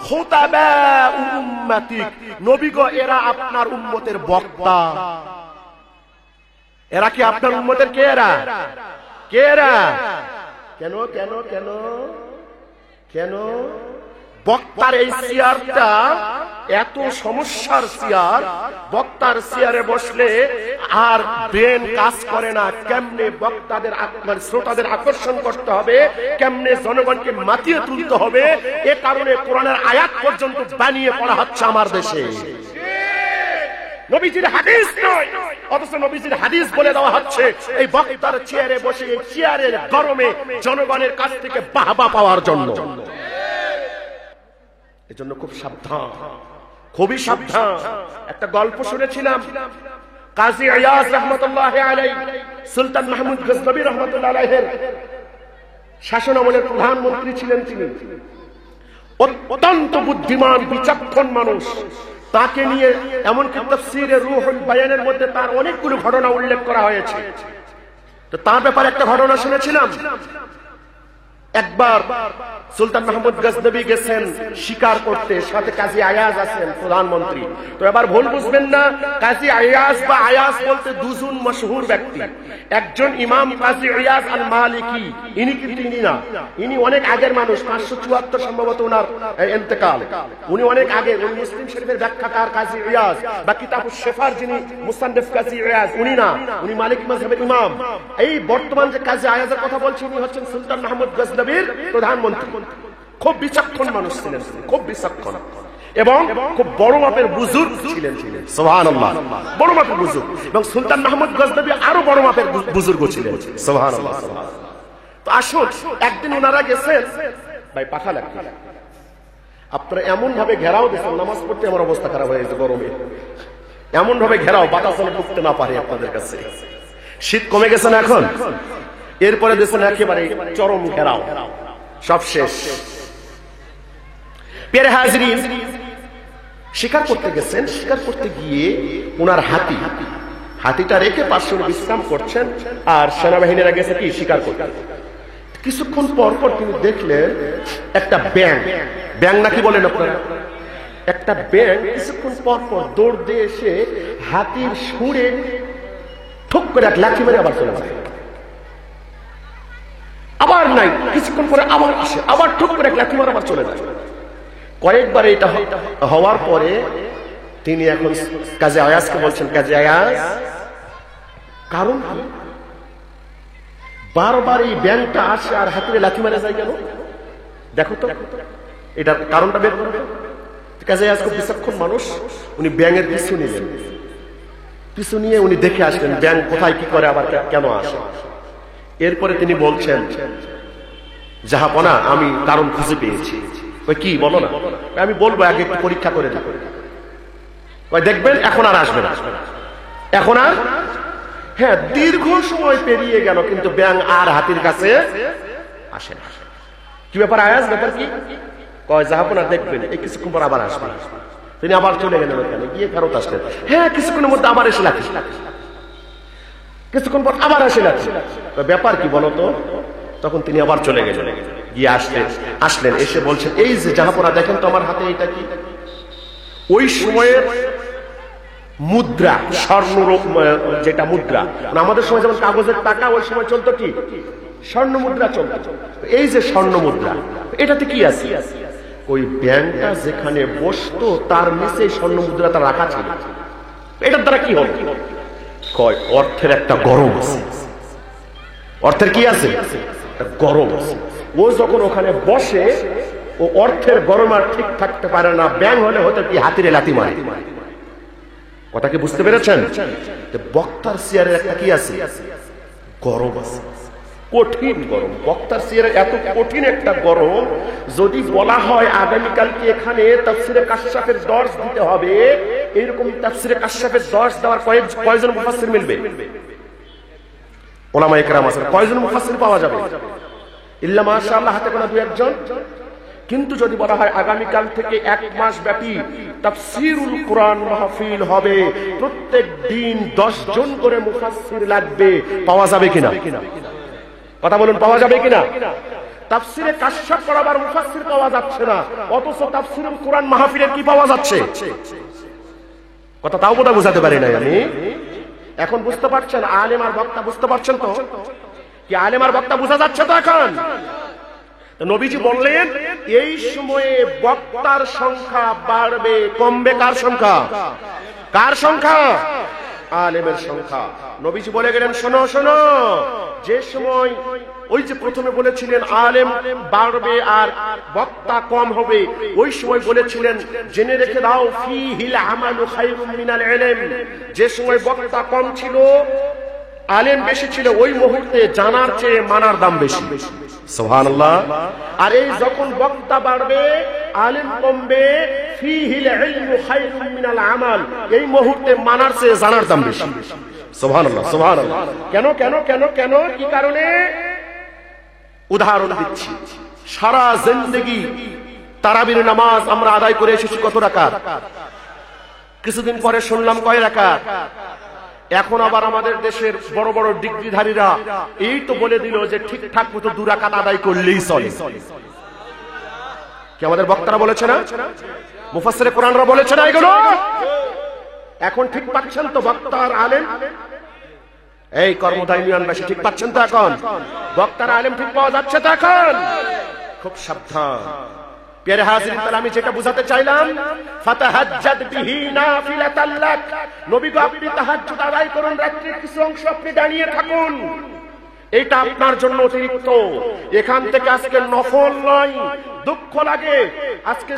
খুতাবা উম্মতিক। নবী গো, এরা আপনার উম্মতের বক্তা। এরা কি আপনার উম্মতের? কে এরা? কে এরা? কেন কেন কেন কেন বক্তার এই চেয়ারটা এত সমস্যার চেয়ার? বক্তার চেয়ারে বসলে আর ব্রেন কাজ করে না, কেমনে বক্তাদের মানে শ্রোতাদের আকর্ষণ করতে হবে, কেমনে জনগণকে মাতিয়ে তুলতে হবে। এ কারণে কোরআনের আয়াত পর্যন্ত বানিয়ে পড়া হচ্ছে আমার দেশে। নবীজির হাদিস নয়, অথচ নবীজির হাদিস বলে দেওয়া হচ্ছে এই বক্তার চেয়ারে বসে, এই চেয়ারের গরমে জনগণের কাছ থেকে বাহবা পাওয়ার জন্য। এজন্য খুব সাবধান, খুবই সাবধান। একটা গল্প শুনেছিলাম, কাজী ইয়াস রাহমাতুল্লাহি আলাইহি, সুলতান মাহমুদ গজনবী রাহমাতুল্লাহি আলাইহির শাসন আমলের প্রধানমন্ত্রী ছিলেন তিনি। অত্যন্ত বুদ্ধিমান, বিচক্ষণ মানুষ। তাকে নিয়ে এমনকি তাফসীরে রূহুল বায়ানের মধ্যে তার অনেকগুলো ঘটনা উল্লেখ করা হয়েছে। তো তার ব্যাপারে একটা ঘটনা শুনেছিলাম। একবার সুলতান মাহমুদ গজনবী গেছেন শিকার করতে, সাথে কাজী আয়াজ আছেন প্রধানমন্ত্রী। তো এবার ভুল বুঝবেন না, কাজী আয়াজ বা আয়াজ বলতে দুজন মশহুর ব্যক্তি। একজন ইমাম কাজী আয়াজ আল মালিকি, ইনি কিন্তু ইনি না, ইনি অনেক আগের মানুষ, 574 সম্ভবত ওনার ইন্তেকাল। উনি অনেক আগে, উনি মুসলিম শরীফের ব্যাখ্যাকার কাজী আয়াজ, বা কিতাবুশ শিফার যিনি মুসান্নিফ কাজী আয়াজ, উনি না, উনি মালিকি মাযহাবের ইমাম। এই বর্তমান যে কাজী আয়াজের কথা বলছি, উনি হচ্ছেন সুলতান মাহমুদ গজনবীর প্রধানমন্ত্রী। খুব বিচক্ষণ মানুষ ছিলেন, খুব বিচক্ষণ, এবং খুব বড় মাপের বুজুর্গ ছিলেন। সুবহানাল্লাহ, বড় মাপের বুজুর্গ। এবং সুলতান মাহমুদ গজনবী আরো বড় মাপের বুজুর্গ ছিলেন। সুবহানাল্লাহ। তো আসুন, একদিন ওনারা গেছেন, ভাই পাখা লাগছে, আপনারা এমন ভাবে ঘেরাও দিয়েছেন, নামাজ পড়তে আমার অবস্থা খারাপ হয়ে গেছে গরমে। এমন ভাবে ঘেরাও, বাতাস ঢুকতে না পারে আপনাদের কাছে। শীত কমে গেছে না এখন? এরপরে দিয়েছেন একেবারে চরম ঘেরাও, সব শেষ। প্রিয় হাজরিন, শিকার করতে গেছেন। শিকার করতে গিয়ে ওনার হাতিটা রেখে পাশে বিশ্রাম করছেন, আর সেনাবাহিনীরা গেছে কি শিকার করতে। কিছুক্ষণ পর পর তিনি দেখলেন একটা ব্যাং নাকি বলেন আপনারা, একটা ব্যাং কিছুক্ষণ পর পর দৌড় দিয়ে এসে হাতির সুরে ঠুক করে এক লাঠি মেরে আবার চলে যায়। কিছুক্ষণ পরে আবার আসে, আবার ঠুক করে লাথি মারা আবার চলে যায়। কয়েকবার এটা হওয়ার পরে তিনি এখন কাজী আয়াজকে বলছেন, কাজী আয়াজ কারণ কি বারবার এই ব্যাংকটা আসে আর হাতুড়ে লাথি মারা যায় কেন, দেখো তো এটার কারণটা বের করবে। কাজী আয়াজ খুব বিচক্ষণ মানুষ, উনি ব্যাঙের পিছু নিলেন, পিছু নিয়ে উনি দেখে আসলেন ব্যাংক কোথায় কি করে আবার কেন আসে। এরপরে তিনি বলছেন, জাহাপনা আমি কারণ খুঁজে পেয়েছি। কি বলো না? আমি বলবো, আগে একটু পরীক্ষা করে দেবো। দেখবেন এখন আর আসবে না, এখন আর, হ্যাঁ দীর্ঘ সময় পেরিয়ে গেল কিন্তু ব্যাঙ আর হাতির কাছে আসে না। কি ব্যাপার আয়াজ, ব্যাপার কি? কয় জাহাপনা দেখবেন এই কিছুক্ষণ পর আবার আসবে। তিনি আবার চলে গেলেন ওখানে, গিয়ে ফেরত আসলেন। হ্যাঁ কিছুক্ষণের মধ্যে আবার এসে লাথি, কিছুক্ষণ পর আবার এসে লাথি। ব্যাপার কি বলতো? তখন তিনি আবার চলে গেলেন, গিয়ে আসলেন, এসে বলছেন, এই যে জাহাপনা দেখেন তো আমার হাতে এটা কি? ওই সময়ের মুদ্রা, স্বর্ণ যেটা মুদ্রা, আমাদের সময় যেমন কাগজের টাকা, ওই সময় চলতো কি স্বর্ণ মুদ্রা চলতো। এই যে স্বর্ণ মুদ্রা, এটাতে কি আছে? ওই ব্যাংকটা যেখানে বসতো তার নিচে স্বর্ণ মুদ্রাটা রাখা ছিল। এটার দ্বারা কি হবে? কয় অর্থের একটা গরম আছে। অর্থের কি আছে? গরম আছে। ও যখন ওখানে বসে ও অর্থের গরম আর ঠিক থাকতে পারে না। ব্যাংক হলে হয়তো কি হাতিরে লাথি মারে। কথা কি বুঝতে পেরেছেন? বক্তার চেয়ারের একটা কি আছে? গরম আছে, কঠিন গরম। বক্তার চেয়ারের এত কঠিন একটা গরম, যদি বলা হয় আগামীকালকে এখানে তাফসিরে কাশফের দর্স দিতে হবে, এরকম তাফসিরে কাশফের দর্স দেওয়ার কয়জন মুফাসসির মিলবে? ওলামায়ে কেরাম আছেন, কয়জন মুফাসসির পাওয়া যাবে? ইল্লা মাশাআল্লাহ হাতে গোনা দুই একজন। কিন্তু যদি বলা হয় আগামীকাল থেকে 1 মাস ব্যাপী তাফসীরুল কোরআন মাহফিল হবে, প্রত্যেক দিন 10 জন করে মুফাসসির লাগবে, পাওয়া যাবে কিনা? কথা বলুন, পাওয়া যাবে কিনা? তাফসীরে কাশফ পড়াবার মুফাসসির পাওয়া যাচ্ছে না, অথচ তাফসীরুল কোরআন মাহফিলের কি পাওয়া যাচ্ছে? কথা তাও বোধহয় বোঝাতে পারি নাই আমি। এখন বুঝতে পারছেন আলেম আর বক্তা? বুঝতে পারছেন তো কি আলেম আর বক্তা বোঝা যাচ্ছে তো এখন? নবীজি বললেন এই সময়ে বক্তার সংখ্যা বাড়বে, কমবে কার সংখ্যা? কার সংখ্যা? আলেমের সংখ্যা। নবীজি বলে গেলেন, শোনো শোনো, যে সময় ওই যে প্রথমে বলেছিলেন আলেম বাড়বে আর বক্তা কম হবে, ওই সময় বলেছিলেন জেনে রেখে দাও ফীহিল আমালু খায়রুম মিনাল ইলম। যে সময় বক্তা কম ছিল আলেম বেশি ছিল, ওই মুহূর্তে জানার চেয়ে মানার দাম বেশি। সুবহানাল্লাহ। আর এই যখন বক্তা বাড়বে আলেম কমবে, ফীহিল ইলমু খায়রুম মিনাল আমাল, এই মুহূর্তে মানার চেয়ে জানার দাম বেশি। সুবহানাল্লাহ সুবহানাল্লাহ। কেন কেন কেন কেন কি কারণে? উদাহরণ দিচ্ছি। সারা জিন্দেগি তারাবির নামাজ আমরা আদায় করে এসেছি কত রাকাত? কিছুদিন পরে শুনলাম কয় রাকাত? এখন আবার আমাদের দেশের বড় বড় ডিগ্রিধারীরা এই তো বলে দিল যে ঠিকঠাক মতো 2 রাকাত আদায় করলেই চলে। কি আমাদের বক্তারা বলেছে না? মুফাসসিরে কোরআনরা বলেছে না এগুলো? এখন ঠিক পাচ্ছেন তো বক্তা আর আলেম? এই কর্মধারী ইউনিয়নবাসী ঠিক পাচ্ছেন তো এখন? বক্তার আলেম ঠিক পাওয়া যাচ্ছে তো এখন? খুব সাবধান। প্রিয় হাজিরিন, তাহলে আমি যেটা বুঝাতে চাইলাম, ফাতাহাজ্জাদ বিহি নাফিলাতাল লাক, নবী গো আপনি তাহাজ্জুদ আদায় করুন, রাত্রির কিছু অংশ আপনি দাঁড়িয়ে থাকুন, এটা আপনার জন্য অতিরিক্ত। এখান থেকে আজকে নফল নয়। দুঃখ লাগে আজকে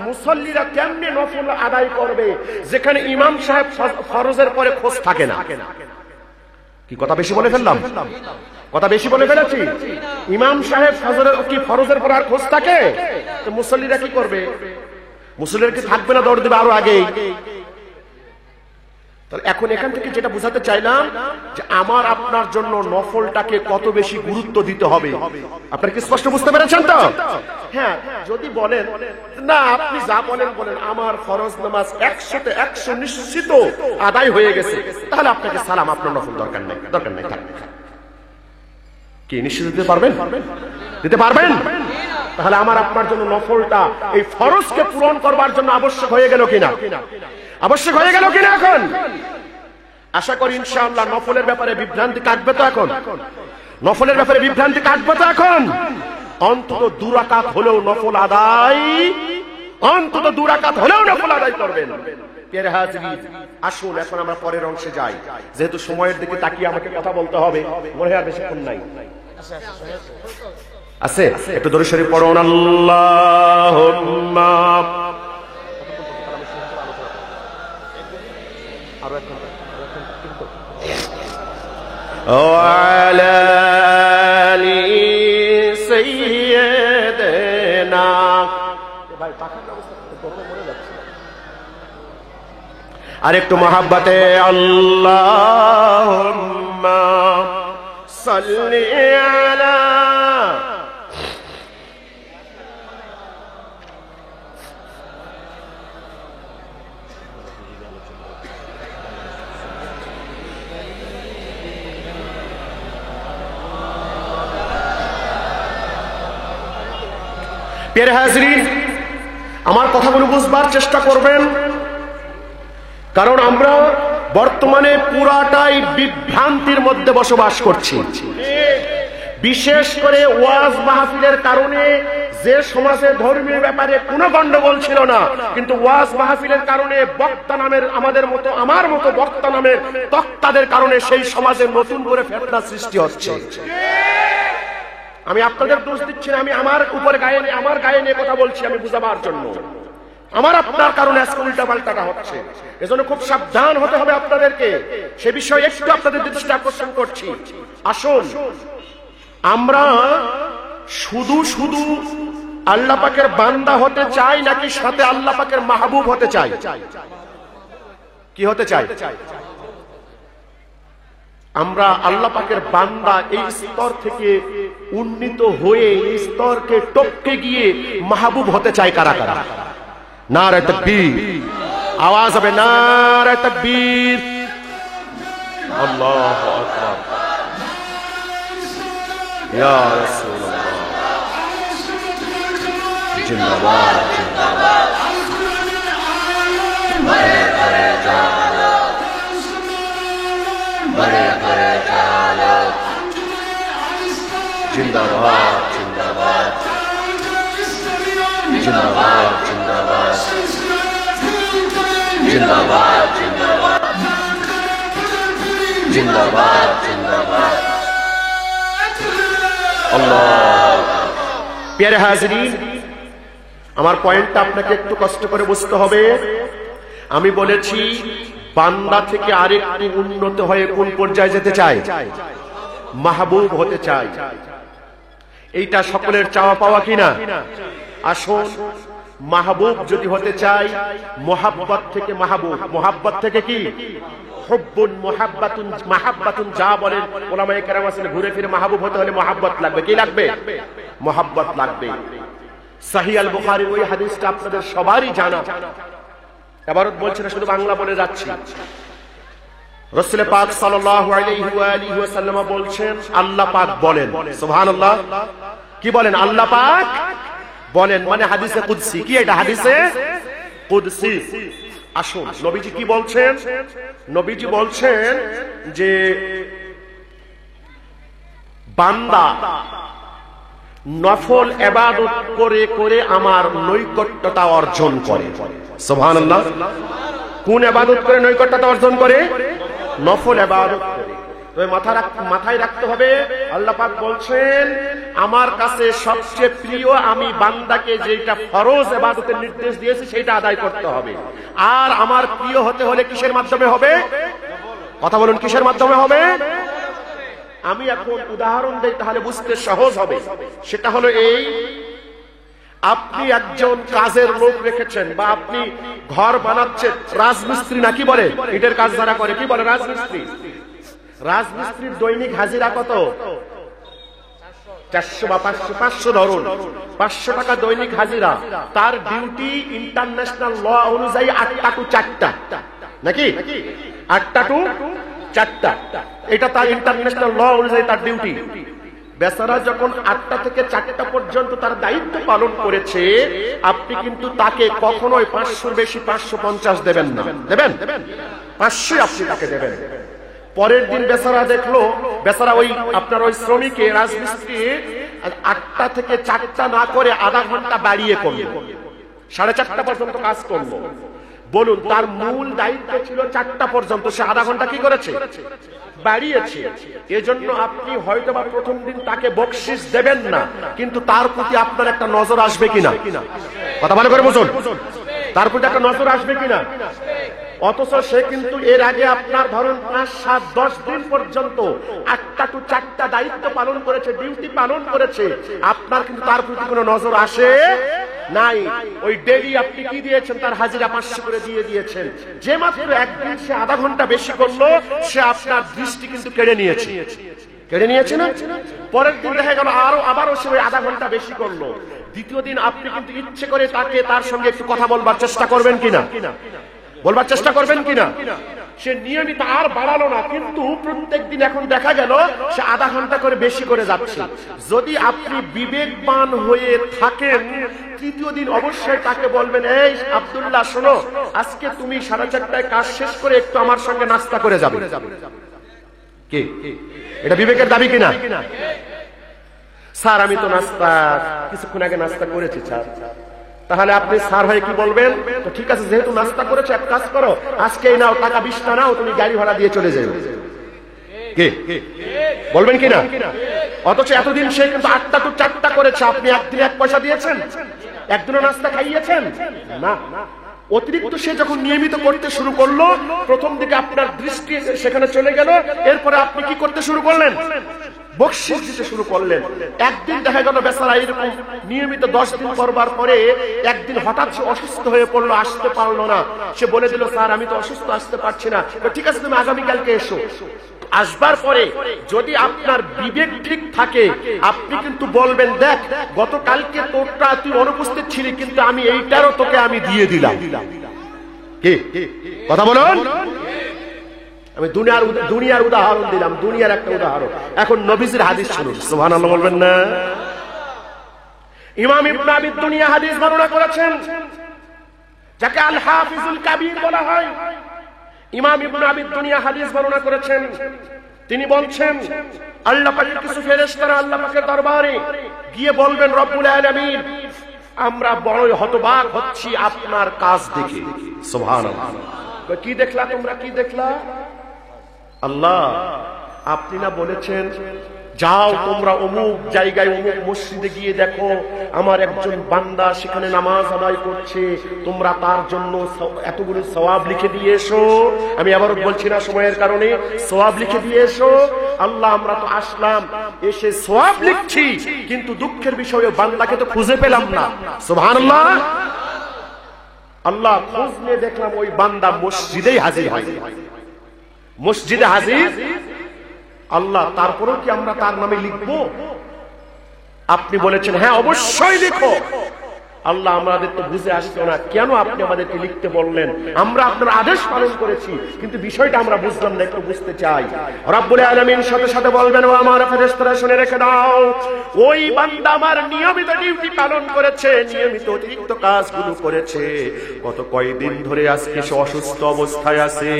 মুসল্লিরা কেমনে নফল আদায় করবে যেখানে ইমাম সাহেব ফরজের পরে খোঁজ থাকে না। কি কথা বেশি বলে ফেললাম? কথা বেশি বলে ফেলেছি? ইমাম সাহেব ফরজের পর আর খোঁজ থাকে, তো মুসল্লিরা কি করবে? মুসল্লিরা কি থাকবে না, দৌড় দেবে আরো আগেই। এখন এখান থেকে যেটা বোঝাতে চাইলাম যে আমার আপনার জন্য নফলটাকে কত বেশি গুরুত্ব দিতে হবে। আপনারা কি স্পষ্ট বুঝতে পেরেছেন তো? হ্যাঁ, যদি বলেন না আপনি যা বলেন বলেন, আমার ফরজ নামাজ 100তে 100 নিশ্চিত আদায় হয়ে গেছে, তাহলে আপনাকে সালাম, আপনার নফল দরকার নাই, দরকার নাই। কি নিশ্চিত দিতে পারবেন? দিতে পারবেন? তাহলে আমার আপনার জন্য নফলটা এই ফরজকে পূরণ করবার জন্য আবশ্যক হয়ে গেল কিনা? আবশ্যক হয়ে গেল কিনা? এখন আশা করি ইনশাআল্লাহ নফলের ব্যাপারে বিভ্রান্তি কাটবে তো এখন? নফলের ব্যাপারে বিভ্রান্তি কাটবে তো এখন? অন্তত 2 রাকাত হলেও নফল আদায়, অন্তত 2 রাকাত হলেও নফল আদায় করবেন। প্রিয় হাজিরিন, আসুন এখন আমরা পরের অংশে যাই, যেহেতু সময়ের দিকে তাকিয়ে আমাকে কথা বলতে হবে, মনে হয় আর বেশিক্ষণ নাই। আছে একটু দরুদ শরীফ পড়ুন। আল্লাহুম্মা ওয়ালা আলি সাইয়্যিদিনা। ভাই পাখার অবস্থা গরমে মরে যাচ্ছে, আর একটু মহাব্বতে আল্লাহুম্মা সাল্লি আলা। প্রিয় হাজিরিন, আমার কথাগুলো বুঝবার চেষ্টা করবেন, কারণ আমরা বর্তমানে পুরাটাই বিভ্রান্তির মধ্যে বসবাস করছি। বিশেষ করে ওয়াজ মাহফিলের কারণে যে সমাজে ধর্মীয় ব্যাপারে কোনো গন্ডগোল ছিল না, কিন্তু ওয়াজ মাহফিলের কারণে বক্তা নামের আমার মতো বক্তা নামের তক্তাদের কারণে সেই সমাজে নতুন করে ফেতনা সৃষ্টি হচ্ছে। আমি আপনাদের দোষ দিচ্ছি না, আমি আমার গায়ে নিয়ে কথা বলছি, আমি বুঝাবার জন্য। আমার আপনার কারণে আজকে উল্টা পাল্টাটা হচ্ছে, এজন্য খুব সাবধান হতে হবে আপনাদেরকে। সে বিষয়ে একটু আপনাদের দৃষ্টি আকর্ষণ করছি। আসুন, আমরা শুধু শুধু আল্লাহ পাকের বান্দা হতে চাই, নাকি সাথে আল্লাহ পাকের মাহবুব হতে চাই? কি হতে চাই? আমরা আল্লাহ পাকের বান্দা এই স্তর থেকে উন্নীত হয়ে এই স্তরকে টপকে গিয়ে মাহবুব হতে চাই কারা কারা? নারে তাকবীর, আওয়াজ হবে নারে তাকবীর, আল্লাহু আকবার, ইয়া রাসূলুল্লাহ, জিন্দাবাদ জিন্দাবাদ, বড়ে বড়ে চালো, বড়ে বড়ে চালো, জিন্দাবাদ জিন্দাবাদ, জিন্দাবাদ জিন্দাবাদ, জিন্দাবাদ জিন্দাবাদ, জিন্দাবাদ জিন্দাবাদ, আল্লাহ। প্রিয় হাজিরিন, আমার পয়েন্টটা আপনাকে একটু কষ্ট করে বুঝতে হবে। আমি বলেছি বান্দা থেকে আরেকটু উন্নত হয়ে কোন পর্যায়ে যেতে চাই? মাহবুব হতে চাই। এইটা সকলের চাওয়া পাওয়া কিনা? আসুন, মাহবুব যদি হতে চাই, মোহাব্বত থেকে মাহবুব, মোহাব্বত থেকে কি হুব্বুন মুহাব্বাতুন মাহাব্বাতুন, যা বলেন উলামায়ে কেরাম আছেন, ঘুরে ফিরে মাহবুব হতে হলে মোহাব্বত লাগবে। কি লাগবে? মোহাব্বত লাগবে। সহিহ আল বুখারীর ওই হাদিসটা আপনাদের সবারই জানা, এবারত বলছি না, শুধু বাংলা বলে যাচ্ছি। রাসূল পাক সাল্লাল্লাহু আলাইহি ওয়া আলিহি ওয়াসাল্লাম বলছেন, আল্লাহ পাক বলেন, সুবহানাল্লাহ, কি বলেন? আল্লাহ পাক বলেন, মানে হাদিসে কুদসি। কি এটা? হাদিসে কুদসি। আসুন, নবীজি কি বলছেন? নবীজি বলছেন যে বান্দা নফল ইবাদত করে করে আমার নৈকট্যতা অর্জন করে। সুবহানাল্লাহ। কোন ইবাদত করে নৈকট্যতা অর্জন করে? নফল ইবাদত করে। তবে মাথায় রাখতে হবে, আল্লাহ পাক বলছেন আমার কাছে সবচেয়ে প্রিয় আমি বান্দাকে যেটা ফরজ ইবাদতের নির্দেশ দিয়েছি সেটা আদায় করতে হবে। আর আমার প্রিয় হতে হলে কিসের মাধ্যমে হবে? কথা বলুন, কিসের মাধ্যমে হবে? আমি এখন উদাহরণ দেই, তাহলে বুঝতে সহজ হবে। সেটা হলো এই, আপনি একজন কাজের লোক রেখেছেন, বা আপনি ঘর বানাচ্ছেন, রাজমিস্ত্রি নাকি বলে, ইটের কাজ যারা করে, কি বলে? রাজমিস্ত্রি। রাজমিস্ত্রির দৈনিক হাজিরা কত? 400 বা 500 ধরুন, 500 টাকা দৈনিক হাজিরা। তার ডিউটি ইন্টারন্যাশনাল ল অনুযায়ী 8টা টু 4টা, নাকি? 8টা টু 4টা, এটা তার ইন্টারন্যাশনাল ল অনুযায়ী তার ডিউটি। বেচারা যখন 8টা থেকে 4টা পর্যন্ত তার দায়িত্ব পালন করেছে, আপনি কিন্তু তাকে কখনোই 500-র বেশি 550 দেবেন না। দেবেন? 500 আপনি তাকে দেবেন। পরের দিন বেচারা দেখলো, বেচারা ওই আপনার ওই শ্রমিকে রাজমিস্ত্রি 8টা থেকে 4টা না করে আধা ঘন্টা বাড়িয়ে করলো, 4:30 পর্যন্ত কাজ করলো। বলুন, তার মূল দায়িত্ব ছিল 4টা পর্যন্ত, সে আধা ঘন্টা কি করেছে? বাড়িয়েছে। এজন্য আপনি হয়তো বা প্রথম দিন তাকে বকশিশ দেবেন না, কিন্তু তার প্রতি আপনার একটা নজর আসবে কিনা? কথা ভালো করে বুঝুন, তার প্রতি একটা নজর আসবে কিনা? অথচ সে কিন্তু এর আগে আপনার ধরুন 5, 7, 10 দিন পর্যন্ত 8টা টু 4টা দায়িত্ব পালন করেছে, ডিউটি পালন করেছে। আপনার কিন্তু তার প্রতি কোনো নজর আসে নাই। ওই ডেলি আপনি কি দিয়েছেন? তার হাজিরা 500 করে দিয়ে দিয়েছেন। যে মাত্র একদিন সে আধা ঘন্টা বেশি করলো, সে আপনার দৃষ্টি কিন্তু কেড়ে নিয়েছে, কেড়ে নিয়েছে না? পরের দিন দেখা গেল আবারও সে আধা ঘন্টা বেশি করলো। দ্বিতীয় দিন আপনি কিন্তু ইচ্ছে করে তাকে তার সঙ্গে একটু কথা বলবার চেষ্টা করবেন কিনা? বলবার চেষ্টা করবেন কিনা? সে নিয়মিত আর বাড়ালো না, কিন্তু প্রত্যেকদিন এখন দেখা গেল সে আধা ঘন্টা করে বেশি করে যাচ্ছে। যদি আপনি বিবেকবান হয়ে থাকেন, তৃতীয় দিন অবশ্যই তাকে বলবেন, এই আব্দুল্লাহ শোনো, আজকে তুমি 4:30টায় কাজ শেষ করে একটু আমার সঙ্গে নাস্তা করে যাবে। কি এটা বিবেকের দাবি কিনা? স্যার আমি তো নাস্তা কিছুক্ষণ আগে নাস্তা করেছি স্যার। তাহলে আপনি স্যার হয়ে কি বলবেন? তো ঠিক আছে, যেহেতু নাস্তা করেছো এক কাজ করো, আজকে এই নাও টাকা 20টা নাও, তুমি গাড়ি ভাড়া দিয়ে চলে যাও। কে বলবেন কিনা? অথচ এতদিন সে কিন্তু 8টা টু 4টা করেছে, আপনি একদিন 1 পয়সা দিয়েছেন? একদিনও নাস্তা খাইয়েছেন না। অতিরিক্ত সে যখন নিয়মিত করতে শুরু করলো, প্রথম দিকে আপনার দৃষ্টি সেখানে চলে গেল। এরপরে আপনি কি করতে শুরু করলেন? বকশিশ দিতে শুরু করলেন। একদিন দেখা গেল বেচারা এরকম নিয়মিত 10 দিন করবার পরে একদিন হঠাৎ সে অসুস্থ হয়ে পড়লো, আসতে পারলো না। সে বলে দিল, স্যার আমি তো অসুস্থ, আসতে পারছি না। ঠিক আছে, তুমি আগামীকালকে এসো। আসবার পরে যদি আপনার বিবেক ঠিক থাকে, আপনি কিন্তু বলবেন, দেখ গতকালকে তোরটা তুই অনুপস্থিত ছিলি, কিন্তু আমি এইটারও তোকে আমি দিয়ে দিলাম। কি কথা বলুন? আমি দুনিয়ার উদাহরণ দিলাম, দুনিয়ার একটা উদাহরণ। এখন নবীজির হাদিস শুনুন, সুবহানাল্লাহ বলবেন না? ইমাম ইবনে আবি দুনিয়া হাদিস বর্ণনা করেছেন, যাকে আল হাফিজুল কাবীর বলা হয়। ইমাম ইবনে আবি দুনিয়া হাদিস বর্ণনা করেছেন। তিনি বলছেন, আল্লাহ পাকের কিছু ফেরেশতারা আল্লাহ পাকের দরবারে গিয়ে বলবেন, রব্বুল আলামিন আমরা বড়ই হতবাক হচ্ছি আপনার কাজ দেখে। সুবহানাল্লাহ। কি দেখলা তোমরা? কি দেখলা? আল্লাহ আপনি না বলেছেন, যাও তোমরা অমুক জায়গায় অমুক মসজিদে গিয়ে দেখো আমার একজন বান্দা সেখানে নামাজ আদায় করছে, তোমরা তার জন্য এতগুলো সওয়াব লিখে দিয়ে এসো। আমি আবারও বলছি না সময়ের কারণে, সওয়াব লিখে দিয়ে এসো। আল্লাহ আমরা তো আসলাম, এসে সওয়াব লিখছি, কিন্তু দুঃখের বিষয়ে বান্দাকে তো খুঁজে পেলাম না। সুবহানাল্লাহ। আল্লাহ খোঁজ নিয়ে দেখলাম ওই বান্দা মসজিদেই হাজির হয়, মসজিদে হাজির। আল্লাহ তারপরেও কি আমরা তার নামে লিখবো? আপনি বলেছেন হ্যাঁ অবশ্যই লিখো। আল্লাহ আমাদের তো বুঝে আসতো না, কেন আপনি আমাদেরকে লিখতে বললেন? আমরা আপনার আদেশ পালন করেছি, কিন্তু বিষয়টা আমরা বুঝলাম না, একটু বুঝতে চাই। রব্বুল আলামিন সাথে সাথে বলবেন, ও আমার ফেরেশতারা শুনে রেখে দাও, ওই বান্দা আমার নিয়মিত ডিউটি পালন করেছে, নিয়মিত অতিরিক্ত কাজগুলো করেছে। গত কয়েকদিন ধরে আজকে সে অসুস্থ অবস্থায় আছে।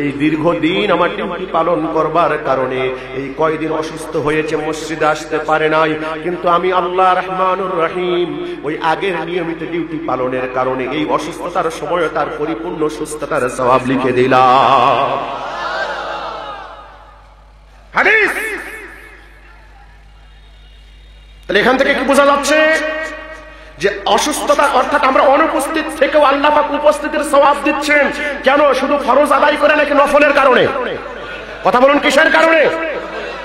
এই দীর্ঘদিন আমার ডিউটি পালন করবার কারণে এই কয়েকদিন অসুস্থ হয়েছে, মসজিদে আসতে পারে নাই, কিন্তু আমি আল্লাহ রহমানুর রহিম ওই আগের নিয়মিত ডিউটি পালনের কারণে এই অসুস্থতার সময় তার পরিপূর্ণ সুস্থতার সওয়াব লিখে দিলাম। হাদিস। তাহলে এখান থেকে কি বোঝা যাচ্ছে? যে অসুস্থতা অর্থাৎ আমরা অনুপস্থিত থেকেও আল্লাহ পাক উপস্থিতির সওয়াব দিচ্ছেন। কেন? শুধু ফরজ আদায় করে নাকি নফলের কারণে? কথা বলুন, কিসের কারণে?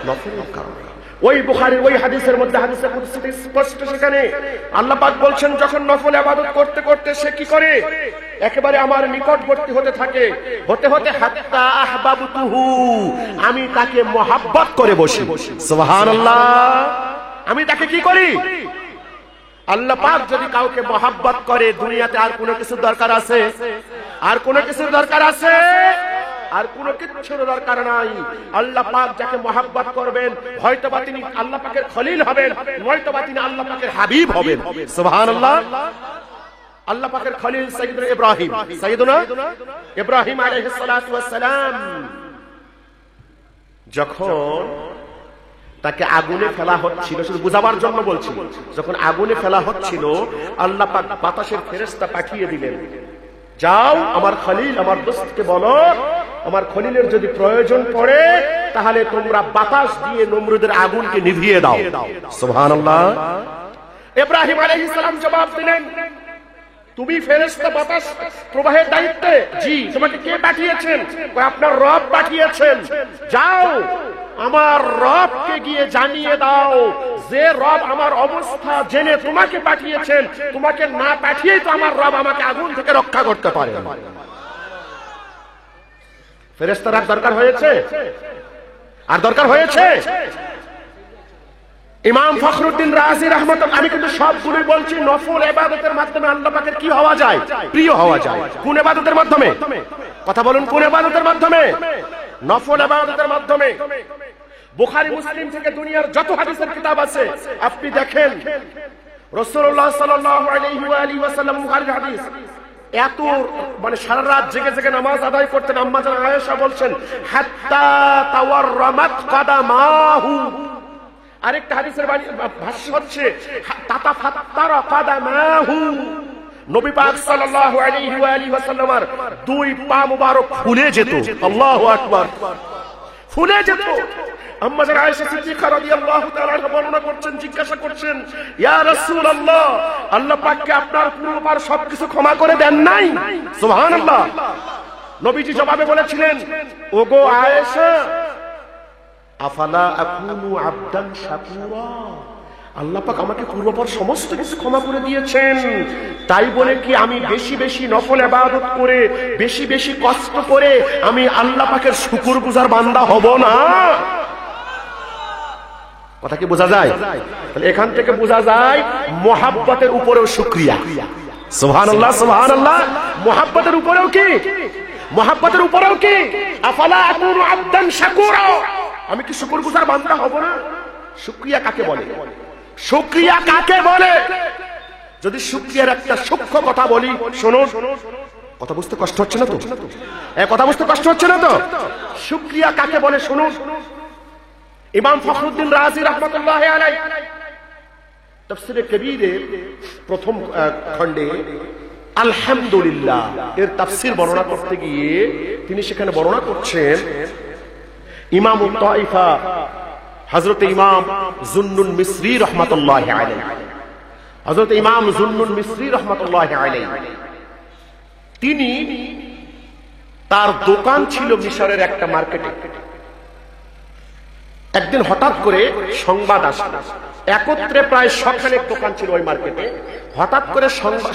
নফলের কারণে। ওই বুখারীর ওই হাদিসের মধ্যে, হাদিসে কুদসিতে স্পষ্ট, সেখানে আল্লাহ পাক বলছেন, যখন নফল ইবাদত করতে করতে সে কি করে? একেবারে আমার নিকটবর্তী হতে থাকে, হতে হতে হাত্তা আহবাবতুহু, আমি তাকে মহব্বত করে বসি। সুবহানাল্লাহ। আমি তাকে কি করি? আল্লাহ পাক যদি কাউকে মহব্বত করে, দুনিয়াতে আর কোনো কিছুর দরকার আছে? আর কোনো কিছুর দরকার আছে? আর কোনো কিছুর দরকার নাই। আল্লাহ পাক যাকে মহব্বত করবেন, হয়তোবা তিনি আল্লাহ পাকের খলিল হবেন, নয়তোবা তিনি আল্লাহ পাকের হাবিব হবেন। সুবহানাল্লাহ। আল্লাহ পাকের খলিল সাইয়্যিদুনা ইব্রাহিম, সাইয়্যিদুনা ইব্রাহিম আলাইহিস সালাতু ওয়াস সালাম যখন তাকে আগুনে ফেলা হচ্ছিল, শুধু বুঝাবার জন্য বলছি, যখন আগুনে ফেলা হচ্ছিল আল্লাহ পাক বাতাসের ফেরেশতা পাঠিয়ে দিলেন, যাও আমার খলিল আমার দোস্তকে বলো আমার খলিলের যদি প্রয়োজন পড়ে তাহলে তোমরা বাতাস দিয়ে নমরুদের আগুনকে নিভিয়ে দাও। সুবহানাল্লাহ। ইব্রাহিম আলাইহিস সালাম জবাব দিলেন, তুমি ফেরেশতা বাতাস প্রবাহের দায়িত্বে? জি। তোমাকে কে পাঠিয়েছেন? আপনার রব পাঠিয়েছেন। যাও আমার রবকে গিয়ে জানিয়ে দাও যে রব আমার অবস্থা জেনে তোমাকে পাঠিয়েছেন, তোমাকে না পাঠিয়েই তো আমার রব আমাকে আগুন থেকে রক্ষা করতে পারে। ফেরেশতার আর দরকার হয়েছে? আর দরকার হয়েছে? ইমাম ফখরুদ্দিন রাজি রাহমাতুল্লাহ, আমি কিন্তু সবগুলোই বলছি নফল ইবাদতের মাধ্যমে আল্লাহ পাকের কি হওয়া যায়? প্রিয় হওয়া যায়। কোন ইবাদতের মাধ্যমে? কথা বলুন, কোন ইবাদতের মাধ্যমে? নফল ইবাদতের মাধ্যমে। বুখারী মুসলিম থেকে দুনিয়ার যত হাদিসের কিতাব আছে আপনি দেখেন, রাসূলুল্লাহ সাল্লাল্লাহু আলাইহি ওয়া আলিহি ওয়াসাল্লাম বুখারীর হাদিস, এত মানে সারা রাত জেগে জেগে নামাজ আদায় করতেন। আম্মা জান আয়েশা বলছেন হাত্তা তাওয়াররামাত কাদামাহু। আরেকটা হাদিসের ভাষ্য হচ্ছে তাতাফাত্তারা কাদামাহু। নবী পাক সাল্লাল্লাহু আলাইহি ওয়া আলিহি ওয়াসাল্লামের দুই পা মুবারক ফুলে যেত। আল্লাহু আকবার। ফুলে যেত। আম্মা জান আয়েশা সিদ্দিকা রাদিয়াল্লাহু তাআলা আনহা বর্ণনা করছেন, জিজ্ঞাসা করছেন, ইয়া রাসূলুল্লাহ, আল্লাহ পাককে আপনার পূর্ববার সবকিছু ক্ষমা করে দেন নাই? সুবহানাল্লাহ। নবীজি জবাবে বলেছিলেন, ওগো আয়েশা, আফালা আকুনু আবদান শাকুরা, আল্লাহ পাক আমাকে পূর্ববার সমস্ত কিছু ক্ষমা করে দিয়েছেন, তাই বলে কি আমি বেশি বেশি নফল ইবাদত করে বেশি বেশি কষ্ট করে আমি আল্লাহ পাকের শুকরগুজার বান্দা হব না? কথা কি বোঝা যায়? তাহলে এখান থেকে বোঝা যায় মুহাব্বতের উপরেও শুকরিয়া। সুবহানাল্লাহ, সুবহানাল্লাহ। মুহাব্বতের উপরেও কি? মুহাব্বতের উপরেও কি? আফালা আকুনু আবদান শাকুরা, আমি কি শুকরগুজার বান্দা হব না? শুকরিয়া কাকে বলে? শুকরিয়া কাকে বলে? যদি শুকরিয়ার একটা সূক্ষ্ম কথা বলি, শুনুন। কথা বুঝতে কষ্ট হচ্ছে না তো? কথা বুঝতে কষ্ট হচ্ছে না তো? শুকরিয়া কাকে বলে শুনুন। ইমাম ফখরুদ্দিন রাজি রাহমাতুল্লাহি আলাইহি তাফসীরে কবীরে প্রথম খণ্ডে আলহামদুলিল্লাহ এর তাফসীর বর্ণনা করতে গিয়ে তিনি সেখানে বর্ণনা করছেন, ইমাম তাইফা হযরত ইমাম যুন্নুন মিসরি রাহমাতুল্লাহি আলাইহি, হযরত ইমাম যুন্নুন মিসরি রাহমাতুল্লাহি আলাইহি, তিনি তার দোকান ছিল মিশরের একটা মার্কেটে। একদিন হঠাৎ করে সংবাদ আসলো, একত্রে প্রায় সখানেক দোকান ছিল ওই মার্কেটে। হঠাৎ করে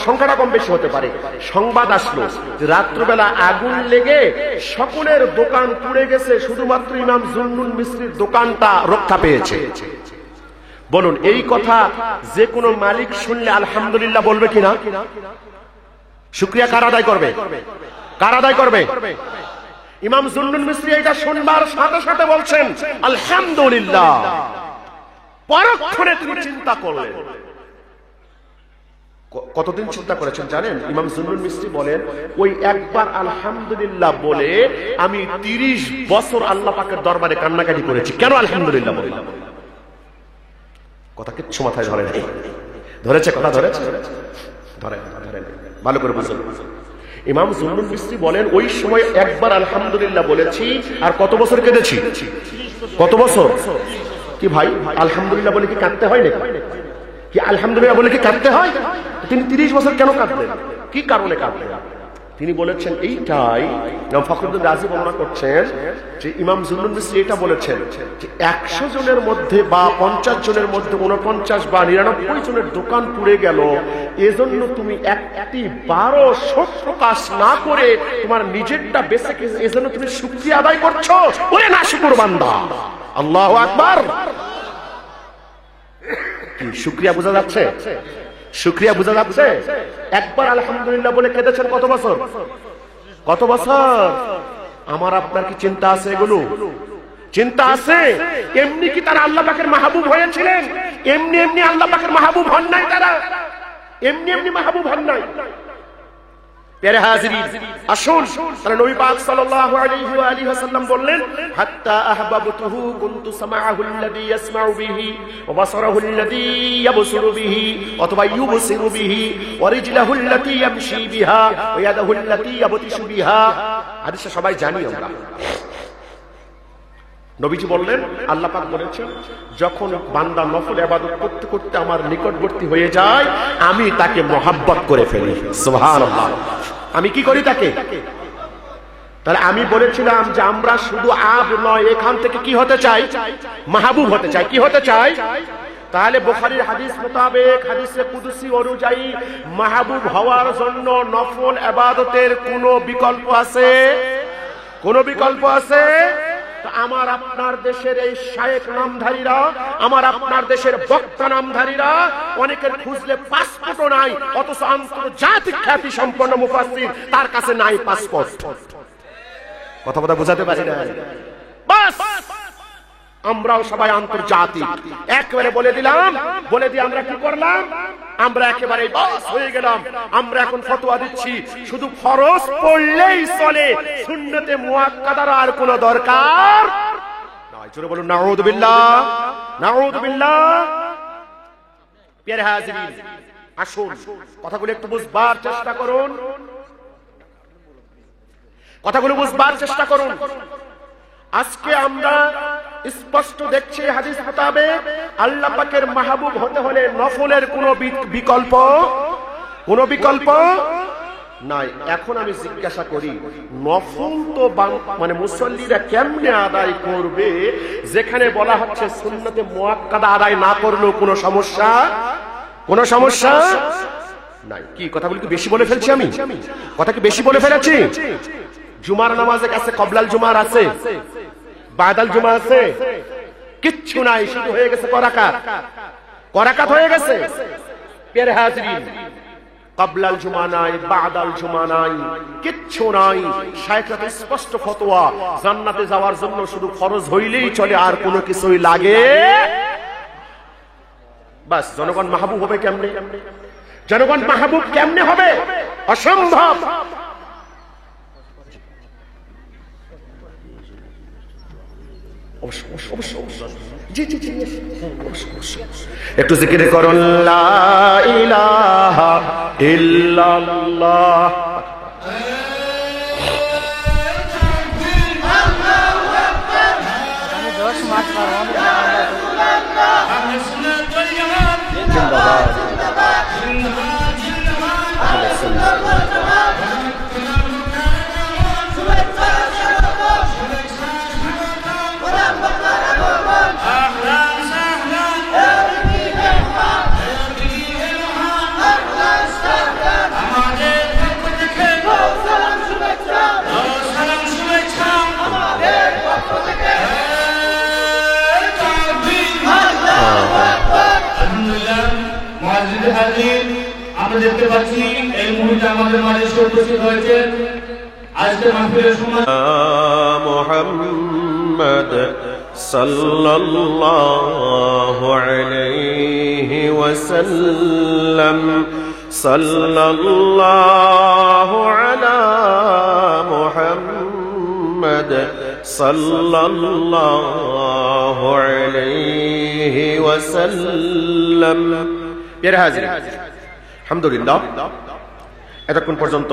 সংখ্যাটা কম বেশি হতে পারে, সংবাদ আসলো যে রাত্রবেলা আগুন লেগে সকলের দোকান পুড়ে গেছে, শুধুমাত্র ইমাম যুন্নুন মিসরির দোকানটা রক্ষা পেয়েছে। বলুন, এই কথা যে কোনো মালিক শুনলে আলহামদুলিল্লাহ বলবে কিনা? শুকরিয়া কার আদায় করবে? কার আদায় করবে? ইমাম যুন্নুন মিসরি এটা শুনবার সাথে সাথে বলছেন আলহামদুলিল্লাহ। পরক্ষণে তিনি চিন্তা করলেন। কতদিন চিন্তা করেছেন জানেন? ইমাম যুন্নুন মিসরি বলেন, ওই একবার আলহামদুলিল্লাহ বলে আমি 30 বছর আল্লাহ পাকের দরবারে কান্নাকাটি করেছি। কেন আলহামদুলিল্লাহ বললাম? কথা কিচ্ছু মাথায় ধরে নাই। ধরেছে? কথা ধরেছে? ধরে ভালো করে বুঝুন। ইমাম যুন্নুন মিসরি বলেন, ওই সময় একবার আলহামদুলিল্লাহ বলেছি, আর কত বছর কেঁদেছি? কত বছর? কি ভাই, আলহামদুলিল্লাহ বলে কি কাঁদতে হয় নাকি? কি আলহামদুলিল্লাহ বলে কি কাঁদতে হয়? তিনি 30 বছর কেন কাঁদলেন? কি কারণে কাঁদলেন? তিনি বলেছেন এইটাই, ইমাম ফখরুদ্দিন রাজি বর্ণনা করছেন যে ইমাম যুন্নুন মিসরি এটা বলেছেন যে 100 জনের মধ্যে বা 50 জনের মধ্যে 49 বা 99 জনের দোকান পুড়ে গেল, এজন্য তুমি একটি 12 সত্য কাজ না করে তোমার নিজেরটা বেঁচে গেছে, এজন্য তুমি শুকরিয়া আদায় করছো। ওরে না শুকর বান্দা। আল্লাহু আকবার। কি শুকরিয়া বোঝা যাচ্ছে? শুকরিয়া বোঝা যাচ্ছে? একবার আলহামদুলিল্লাহ বলে কেঁদেছেন কত বছর? কত বছর? আমার আপনার কি চিন্তা আছে? এগুলো চিন্তা আছে? এমনি কি তারা আল্লাহ পাকের মাহবুব হয়েছিলেন? এমনি এমনি আল্লাহ পাকের মাহবুব হন নাই তারা, এমনি এমনি মাহবুব হন নাই। প্যারে হাজিরিন, আসুন তাহলে নবী পাক সাল্লাল্লাহু আলাইহি ওয়া আলিহি ওয়াসাল্লাম বললেন, হাত্তা আহবাবতুহু কুনতু সামাআহু আল্লাযী ইয়াসমাউ বিহি ওয়া বাসারাহু আল্লাযী ইয়াবসুরু বিহি অথবা ইউবসিরু বিহি ওয়া রিজলাহু আল্লাতী ইয়ামশি বিহা ওয়া ইয়াদাহু আল্লাতী ইয়াবতিশু বিহা। হাদিসটা সবাই জানি আমরা। নবীজি বললেন, আল্লাহ পাক বলেছেন, যখন বান্দা নফল ইবাদত করতে করতে আমার নিকটবর্তী হয়ে যায়, আমি তাকে মহব্বত করে ফেলি। সুবহানাল্লাহ। আমি কি করি তাকে? তাহলে আমি বলেছিলাম যে আমরা শুধু আব নয়, এখান থেকে কি হতে চাই? মাহবুব হতে চাই। কি হতে চাই? তাহলে বুখারীর হাদিস মোতাবেক, হাদিসে কুদসি অনুযায়ী মাহবুব হওয়ার জন্য নফল ইবাদতের কোনো বিকল্প আছে? কোনো বিকল্প আছে? আমার আপনার দেশের এই শায়েখ নামধারীরা, আমার আপনার দেশের বক্তা নামধারীরা, অনেকের খুঁজলে পাসপোর্টও নাই, অথচ আন্তর্জাতিক খ্যাতি সম্পন্ন মুফাসসির, তার কাছে নাই পাসপোর্ট। কথা বোঝাতে পারি না? বাস আমরাও সবাই আন্তর্জাতিক। একেবারে বলে দিলাম, বলে দিয়ে আমরা কি করলাম? আমরা একেবারে বাস হয়ে গেলাম। আমরা এখন ফতোয়া দিচ্ছি শুধু ফরজ পড়লেই চলে, সুন্নতে মুআক্কাদার আর কোনো দরকার নয়। জোরে বলুন নাউযুবিল্লাহ, নাউযুবিল্লাহ। প্রিয় হাজিরিন, আসুন কথাগুলো একটু বুঝবার চেষ্টা করুন, কথাগুলো বুঝবার চেষ্টা করুন। আজকে আমরা স্পষ্ট দেখছি হাদিস মোতাবেক আল্লাহ পাকের মাহবুব হতে হলে নফলের কোনো বিকল্প নাই। এখন আমি জিজ্ঞাসা করি, নফল তো মানে মুসল্লিরা কেমনে আদায় করবে, যেখানে বলা হচ্ছে সুন্নতে মুআক্কাদা আদায় না করলেও কোনো সমস্যা নাই? কি কথাগুলো কি বেশি বলে ফেলছি আমি? কথা কি বেশি বলে ফেলেছি? জুমার নামাজের কাছে কবলাল জুমার আছে, বাদাল জুমা আছে, কিচ্ছু নাই, শুধু হয়ে গেছে করাকাত হয়ে গেছে। প্রিয় হাজিরিন, কবলাল জুমা নাই, বাদাল জুমা নাই, কিচ্ছু নাই। শায়েখরা স্পষ্ট ফতোয়া, জান্নাতে যাওয়ার জন্য শুধু ফরজ হইলেই চলে, আর কোনো কিছুই লাগে। বাস জনগণ মাহবুব হবে কেমনে? জনগণ মাহবুব কেমনে হবে? অসম্ভব। একটু জিকির করুন, লা ইলাহা ইল্লাল্লাহ। আমরা দেখতে পাচ্ছি এই মুহূর্তে আমাদের মাঝে উপস্থিত হয়েছেন আজকের মাহফিলের সময় মুহাম্মদ সাল্লাল্লাহু আলাইহি ওয়াসাল্লাম, সাল্লাল্লাহু আলা মুহাম্মদ সাল্লাল্লাহু আলাইহি ওয়াসাল্লাম। আলহামদুলিল্লাহ, এতক্ষণ পর্যন্ত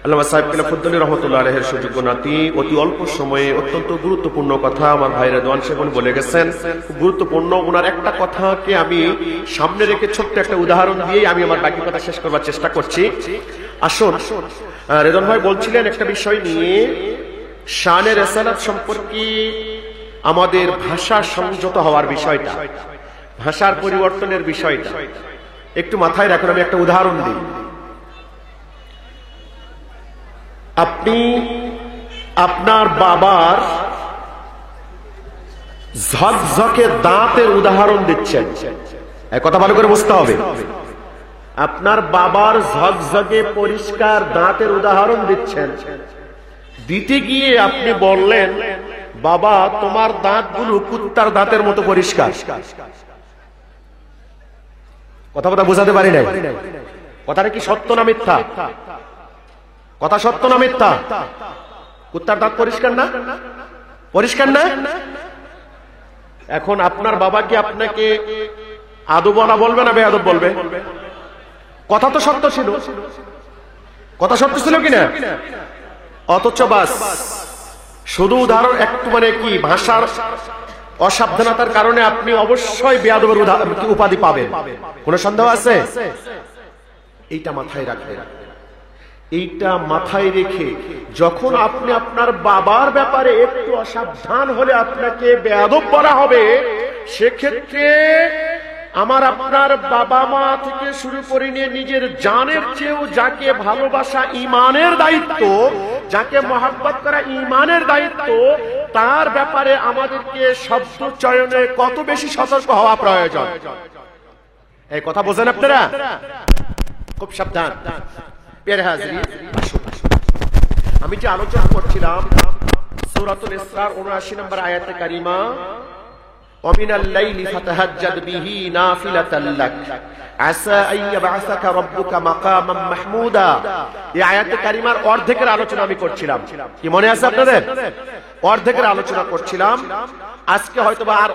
আল্লামা সাহেব কিলাফুদ্দৌলী রহমতুল্লাহ আলাইহির সুযোগ্য নাতি অতি অল্প সময়ে অত্যন্ত গুরুত্বপূর্ণ কথা আমার ভাই রেদওয়ান সাহেব বলে গেছেন। খুব গুরুত্বপূর্ণ। ওনার একটা কথাকে আমি সামনে রেখে ছোট্ট একটা উদাহরণ দিয়ে আমি আমার বাকি কথা শেষ করবার চেষ্টা করছি। আসুন, রেদওয়ান ভাই বলছিলেন একটা বিষয় নিয়ে, শানে রিসালাত সম্পর্কে আমাদের ভাষা সংযত হওয়ার বিষয়টা, ভাষার পরিবর্তনের বিষয়টা একটু মাথায় রাখুন। আমি একটা উদাহরণ দিই। আপনি আপনার বাবার ঝকঝকে দাঁতের উদাহরণ দিচ্ছেন, কথা ভালো করে বুঝতে হবে। আপনার বাবার ঝকঝকে পরিষ্কার দাঁতের উদাহরণ দিচ্ছেন, দিতে গিয়ে আপনি বললেন, বাবা তোমার দাঁতগুলো কুত্তার দাঁতের মতো পরিষ্কার। কথা বোঝাতে পারি নাই? কথাটা কি সত্য না মিথ্যা? কথা সত্য না মিথ্যা? কুত্তার দাঁত পরিষ্কার না? পরিষ্কার না? এখন আপনার বাবা কি আপনাকে আদবওয়ালা বলবে না বেয়াদব বলবে? কথা তো সত্য ছিল, কথা সত্য ছিল কিনা? অথচ বাস শুধু উদাহরণ একটু মানে কি ভাষার অসাবধানতার কারণে আপনি অবশ্যই বেয়াদবের উপাধি পাবেন, কোন সন্দেহ আছে? এইটা মাথায় রাখবেন। এইটা মাথায় রেখে যখন আপনি আপনার বাবার ব্যাপারে একটু অসাবধান হলে আপনাকে বেয়াদব বলা হবে, সেক্ষেত্রে আমার আপনার বাবা মা থেকে শুরু করে নিয়ে নিজের জানের চেয়েও যাকে ভালোবাসা ইমানের দায়িত্ব, যাকে মহব্বত করা ইমানের দায়িত্ব, তার ব্যাপারে আমাদেরকে শব্দ চয়নে কত বেশি সতর্ক হওয়া প্রয়োজন। এই কথা বোঝেন আপনারা? খুব সাবধান। আমি যে আলোচনা করছিলাম সূরাতুল ইসরার ৭৯ নম্বর আয়াতে কারিমা, ওয়ামিনাল লাইলি ফাতাহাজ্জাদ বিহি নাফিলাতাল লাক আসা আইয়াবআসাকা রাব্বুকা মাকামান মাহমুদা। এই আয়াতে কারিমার অর্ধেকের আলোচনা আমি করছিলাম, কি মনে আছে আপনাদের? অর্ধেকের আলোচনা করছিলাম। আজকে হয়তোবা আর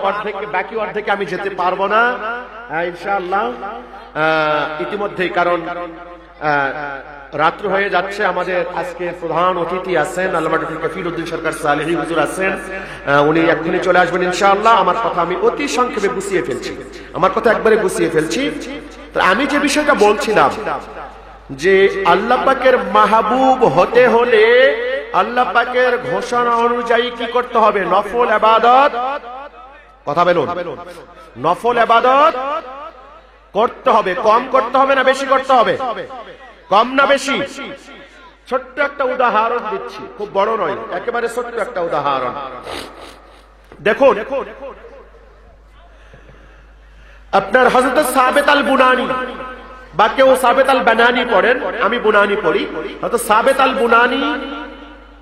বাকি অর্ধেকে আমি যেতে পারবো না ইনশাআল্লাহ ইতিমধ্যেই, কারণ রাত্র হয়ে যাচ্ছে। আমাদের আজকে প্রধান অতিথি আছেন আল্লামা ডক্টর কফিলউদ্দিন সরকার সালেহী হুজুর আছেন, উনি এক্ষুনি চলে আসবেন ইনশাআল্লাহ। আমার কথা আমি অতি সংক্ষেপে গুছিয়ে ফেলছি, আমার কথা একবারে গুছিয়ে ফেলছি। তো আমি যে বিষয়টা বলছিলাম যে আল্লাহ পাকের মাহবুব হতে হলে আল্লাহ পাকের ঘোষণা অনুযায়ী কি করতে হবে? নফল ইবাদত, কথা বলুন, নফল ইবাদত করতে হবে। কম করতে হবে না বেশি করতে হবে? কম না বেশি? ছোট্ট একটা উদাহরণ দিচ্ছি, খুব বড় নয়, একেবারে ছোট্ট একটা উদাহরণ দেখুন। আপনার হযরত সাবিত আল বুনানি, বা কেউ সাবিত আল বানানি পড়েন, আমি বুনানি পড়ি। হযরত সাবিত আল বুনানি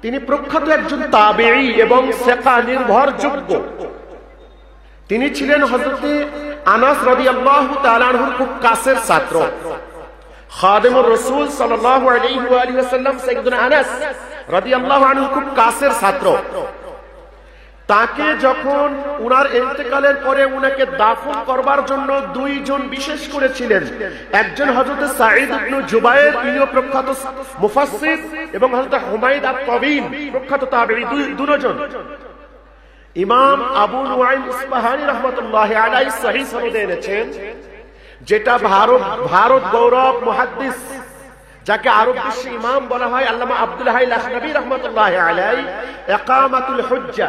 তিনি প্রখ্যাত একজন তাবেঈ এবং সিকা নির্ভরযোগ্য। তিনি ছিলেন হযরতে আনাস রাদিয়াল্লাহু তাআলা আনহুর খুব কাছের ছাত্র। খাদেমুর রাসূল সাল্লাল্লাহু আলাইহি ওয়া আলিহি ওয়াসাল্লাম সাইয়্যিদুনা আনাস রাদিয়াল্লাহু আনহু খুব কাছের ছাত্র। তাকে যখন উনার ইন্তেকালের পরে উনাকে দাফন করবার জন্য দুইজন বিশেষ করেছিলেন, একজন হযরত সাঈদ ইবনে জুবায়ের, ইনিও প্রখ্যাত মুফাসসির, এবং হযরত হুমায়দ আত-তাবিন প্রখ্যাত তাবেঈ, দুজন। ইমাম আবু নুআইম ইসফাহানি রাহমাতুল্লাহি আলাইহি সহিহ সনদে এনেছেন, যেটা ভারত গৌরব মুহাদ্দিস, যাকে আরব বিশ্বে ইমাম বলা হয়, আল্লামা আব্দুল হাই লাখনবী রাহমাতুল্লাহি আলাইহি ইকামাতুল হুজ্জা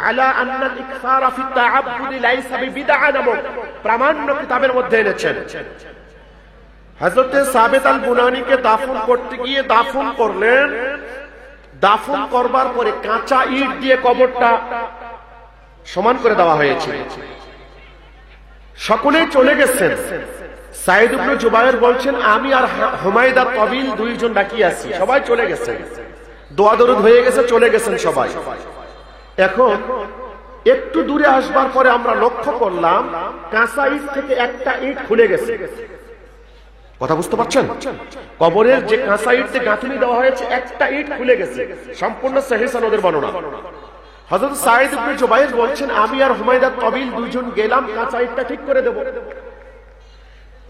আলা আন্না আল-ইকসার ফি আত-তাআব্বুদ লাইসা বিবিদআ নামক প্রামাণ্য কিতাবের মধ্যে এনেছেন। হযরত সাবিত আল বুনানিকে দাফন করতে গিয়ে দাফন করলেন। দাফন করবার পরে কাঁচা ইট দিয়ে কবরটা সমান করে দেওয়া হয়েছে। সকলেই চলে গেছেন। সাঈদ ইবনে জুবায়ের বলছেন, আমি আর হুমায়দ আত-তাবিল দুইজন বাকি আছি, সবাই চলে গেছে, দোয়া দরুদ হয়ে গেছে, চলে গেছেন সবাই। এখন একটু দূরে আসবার পরে আমরা লক্ষ্য করলাম কাঁচা ইট থেকে একটা ইট খুলে গেছে। কথা বুঝতে পারছেন? কবরের যে কাঁচা ইট দিয়ে গাঁথনি দেওয়া হয়েছে, একটা ইট খুলে গেছে। সম্পূর্ণ সহিহ সনদের বর্ণনা। হযরত সাঈদ ইবনে জুবায়ের বলছেন, আমি আর হুমায়দ আত-তাবিল দুইজন গেলাম কাঁচা ইটটা ঠিক করে দেব।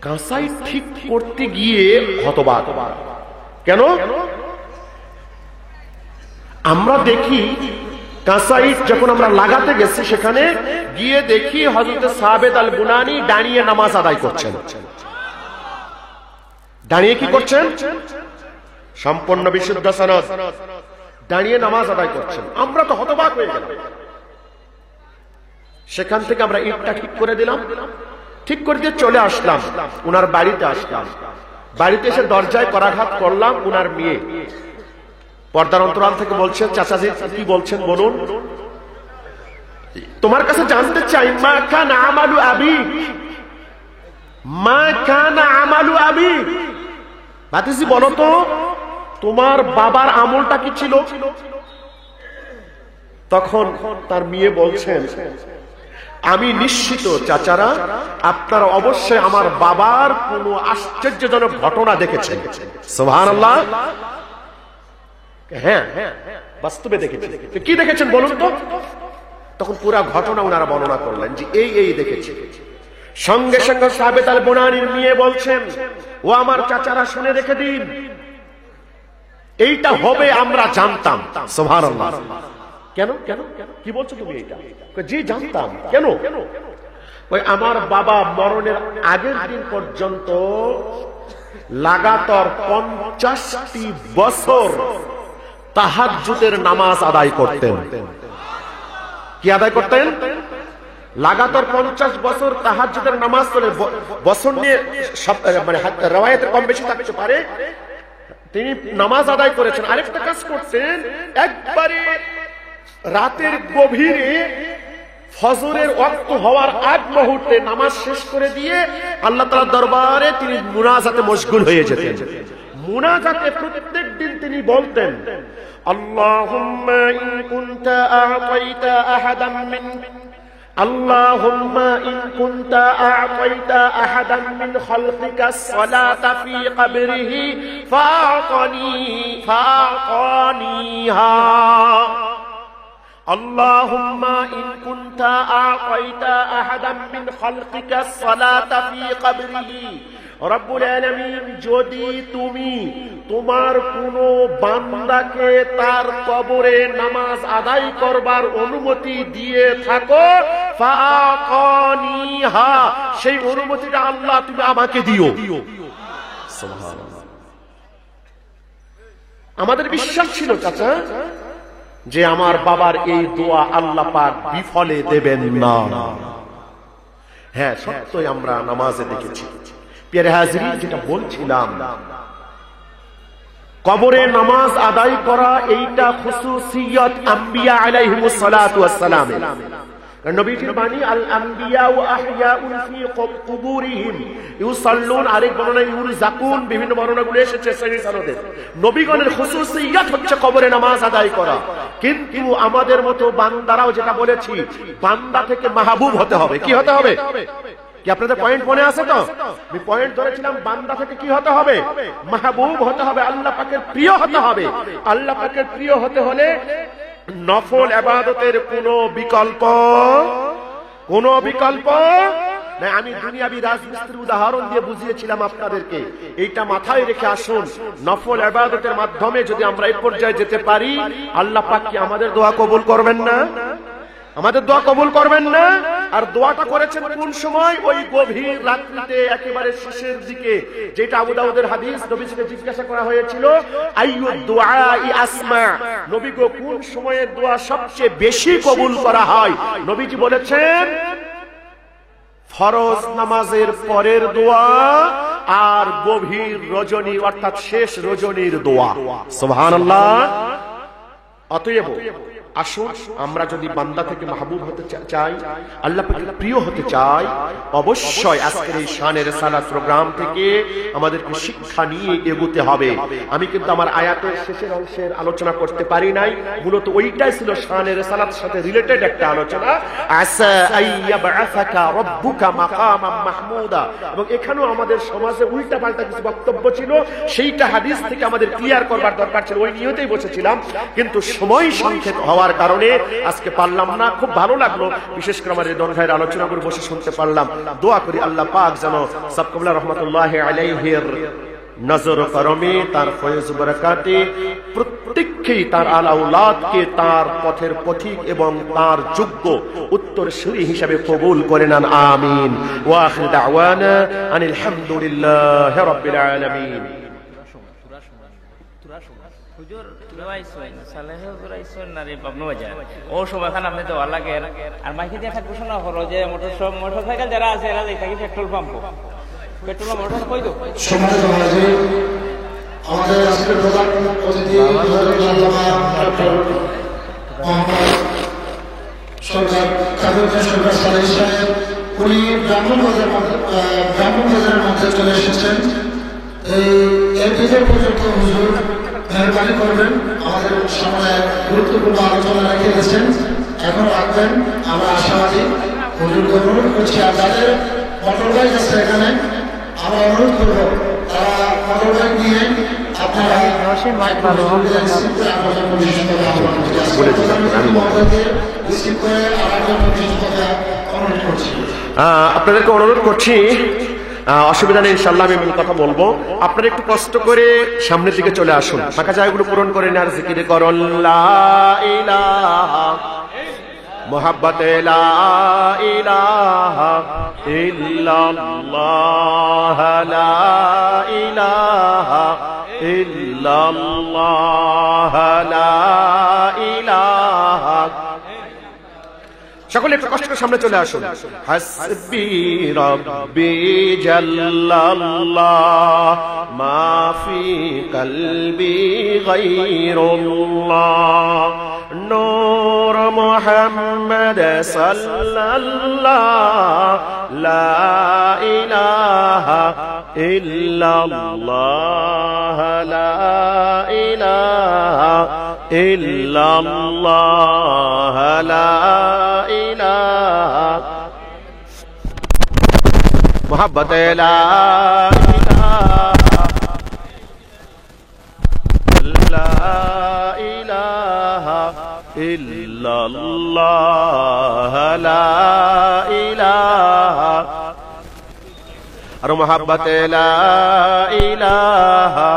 কাঁচা ইট ঠিক করতে গিয়ে হতবাক। কেন? আমরা দেখি কাঁচা ইট যখন আমরা লাগাতে গেছি, সেখানে গিয়ে দেখি হযরত সাবিত আল বুনানি দাঁড়িয়ে নামাজ আদায় করছেন। দাঁড়িয়ে কি করছেন? সম্পূর্ণ বিশুদ্ধ সনদ, দাঁড়িয়ে নামাজ আদায় করছেন। আমরা তো হতবাক হয়ে গেলাম। সেখান থেকে আমরা ইটটা ঠিক করে দিলাম, ঠিক করে দিয়ে চলে আসলাম উনার বাড়িতে। আসলাম বাড়িতে, এসে দরজায় করাঘাত করলাম। উনার মেয়ে পর্দার অন্তরাল থেকে বলছেন, চাচাজি কি বলছেন বলুন। তোমার কাছে জানতে চাই, মা কানা আমালু আবিক, মা কানা আমালু আবিক, ভাতিজি বলো তো তোমার বাবার আমলটা কি ছিল? তখন তার মেয়ে বলছেন, আমি নিশ্চিত চাচারা আপনারা অবশ্যই আমার বাবার কোনো আশ্চর্যজনক ঘটনা দেখেছেন। সুবহানাল্লাহ। হ্যাঁ বাস্তবে দেখেছি। কি দেখেছেন বলুন তো? তখন পুরা ঘটনা ওনারা বর্ণনা করলেন যে এই দেখেছি। সঙ্গে সঙ্গে সাবেত আল বুনানির মেয়ে বলছেন, ও আমার চাচারা শুনে রেখে দিন, এইটা হবে আমরা জানতাম। সুবহানাল্লাহ। কেন কেন কি বলছো তুমি? এইটা জি জানতাম। কেন? ওই আমার বাবা মরণের আগের দিন পর্যন্ত লাগাতার 50টি বছর তাহাজ্জুদের নামাজ আদায় করতেন। কি আদায় করতেন? লাগাতার 50 বছর তাহাজ্জুদের নামাজ চলে। বছর নিয়ে মানে রওয়ায়াতে কম বেশি থাকতে পারে, তিনি নামাজ আদায় করেছেন। আরেকটা কাজ করতেন, একবারে রাতের গভীরে ফজরের ওয়াক্ত হওয়ার আগ মুহূর্তে নামাজ শেষ করে দিয়ে আল্লাহ তাআলার দরবারে তিনি মুনাজাতে মশগুল হয়ে যেতেন। মুনাজাতে প্রত্যেক দিন তিনি বলতেন, আল্লাহুম্মা ইন কুনতা আ'তাইতা আহাদাম মিন আল্লাহুম্মা ইন কুনতা আ'তাইতা আহাদাম মিন খালকিকা as-সালাতা ফি কবরিহি ফাআতানিহা আল্লাহুম্মা ইন কুনতা আ'তাইতা আহাদাম মিন খালকিকা as-সালাতা ফি কবরিহি রব্বুল আলামিন, যদি তুমি তোমার কোন বান্দাকে তার কবরে নামাজ আদায় করবার অনুমতি দিয়ে থাকো, ফাআতানিহা, সেই অনুমতিটা আল্লাহ তুমি আমাকে দিও। সুবহানাল্লাহ। আমাদের বিশ্বাস ছিল চাচা যে আমার বাবার এই দোয়া আল্লাহ পাক বিফলে দেবেন না। হ্যাঁ, সত্যই আমরা নামাজে দেখেছি। প্রিয় হাজিরিন, যেটা বলছিলাম, কবরে নামাজ আদায় করা এইটা খুসুসিয়ত আম্বিয়া আলাইহিমুস সালাতু ওয়াস সালাম। নবীজির বাণী, আল আম্বিয়া ওয়া আহইয়াউন ফি কুবুরিহিম ইউসাল্লুন, আরেক বর্ণনা ইউরজাকুন, বিভিন্ন বর্ণনাগুলো এসেছে সহিহ সনদে। নবীগণের খুসুসিয়ত হচ্ছে কবরে নামাজ আদায় করা। কিন্তু আমাদের মতো বান্দারাও, যেটা বলেছি, বান্দা থেকে মাহবুব হতে হবে। কি হতে হবে? কি আপনাদের পয়েন্ট মনে আছে তো? আমি পয়েন্ট ধরেছিলাম, বান্দা থেকে কি হতে হবে? মাহবুব হতে হবে, আল্লাহ পাকের প্রিয় হতে হবে। আল্লাহ পাকের প্রিয় হতে হলে নফল ইবাদতের কোনো বিকল্প না। আমি দুনিয়াবি রাজমিস্ত্রির উদাহরণ দিয়ে বুঝিয়েছিলাম আপনাদেরকে। এইটা মাথায় রেখে আসুন, নফল ইবাদতের মাধ্যমে যদি আমরা এই পর্যায়ে যেতে পারি, আল্লাহ পাক কি আমাদের দোয়া কবুল করবেন না? আমাদের দোয়া কবুল করবেন না? আর দোয়াটা করেছেন কোন সময়? ওই গভীর রাত্রিতে, একেবারে শেষের দিকে, যেটা আবু দাউদের হাদিস। নবীজিকে জিজ্ঞাসা করা হয়েছিল, আইয়ুদ দুআই আসমা, নবী গো, কোন সময়ের দোয়া সবচেয়ে বেশি কবুল করা হয়? নবীজি বলেছেন, ফরজ নামাজের পরের দোয়া আর গভীর রজনী, অর্থাৎ শেষ রজনীর দোয়া। সুবহানাল্লাহ। অতএব আসুন, আমরা যদি বান্দা থেকে মাহবুব হতে চাই, আল্লাহ পাকের প্রিয় হতে চাই, অবশ্যই আজকের এই শানে রিসালাত প্রোগ্রাম থেকে আমাদেরকে শিক্ষা নিয়ে এগোতে হবে। আমি কিন্তু আমার আয়াতের শেষের অংশের আলোচনা করতে পারি নাই, মূলত ওইটাই ছিল শানে রিসালাতের সাথে রিলেটেড একটা আলোচনা। আসা আইয়াবআসাকা রাব্বুকা মাকামাম মাহমুদা, এবং এখানেও আমাদের সমাজে উল্টা পাল্টা কিছু বক্তব্য ছিল, সেইটা হাদিস থেকে আমাদের ক্লিয়ার করবার দরকার ছিল। ওই নিয়তেই বসেছিলাম, কিন্তু সময় সংক্ষেপ হওয়ার কারণে আজকে পারলাম না। খুব ভালো লাগলো, বিশেষ করে আমার রেদন ভাইয়ের আলোচনাগুলো বসে শুনতে পারলাম। দোয়া করি আল্লাহ পাক যেন সাহেব কিবলা রাহমাতুল্লাহি আলাইহির নজর করমে, তার ফয়েজ বরকাতে প্রত্যেককেই, তার আল আওলাদকে তার পথের পথিক এবং তার যোগ্য উত্তরসূরি হিসেবে কবুল করে নেন। আমিন। ওয়া আখির দাওয়ানা আনিল হামদুলিল্লাহি রাব্বিল আলামিন। ও সময় আপনি তো লাগে আর মাইকে দিয়ে ঘোষণা করো যে মোটরসাইকেল যারা আছে এরা থাকি পেট্রোল পাম্প, পেট্রোল মোটর কই দো। আমাদের আজকের প্রধান অতিথি সরকার সালেহ সাহেব, উনি ব্রাহ্মণবাজারের মধ্যে চলে এসেছেন। এর ভিতর পর্যন্ত হুজুর মেহরবানি করবেন, আমাদের সামনে গুরুত্বপূর্ণ আলোচনা রেখে গেছেন, এখন রাখবেন। আমরা আশাবাদী। হুজুরকে অনুরোধ করছি, আর যাদের মোটর বাইক আছে এখানে, আমরা অনুরোধ করবো তারা মোটর বাইক নিয়ে আপনারা আপনাদেরকে অনুরোধ করছি, অসুবিধা নেই, ইনশাল্লাহ আমি কথা বলবো। আপনারা একটু কষ্ট করে সামনের দিকে চলে আসুন, ফাঁকা জায়গাগুলো পূরণ করে নেন, জিকির করুন লা ইলাহা মুহাব্বতে লা ইলাহা ইল্লাল্লাহ লা ইলাহা ইল্লাল্লাহ লা ইলাহা। সকলে একটু কষ্ট করে সামনে চলে আসুন। হাসবি রাব্বি জাল্লাল্লাহ মা ফি কলবি গায়রুল্লাহ নূর মুহাম্মদ সাল্লাল্লাহ লা ইলাহা ইল্লাল্লাহ লা ইলাহা ইল্লাল্লাহ লা ইলাহা মুহাব্বত লা ইলাহা ইল্লাল্লাহ লা ইলাহা আর মুহাব্বত লা ইলাহা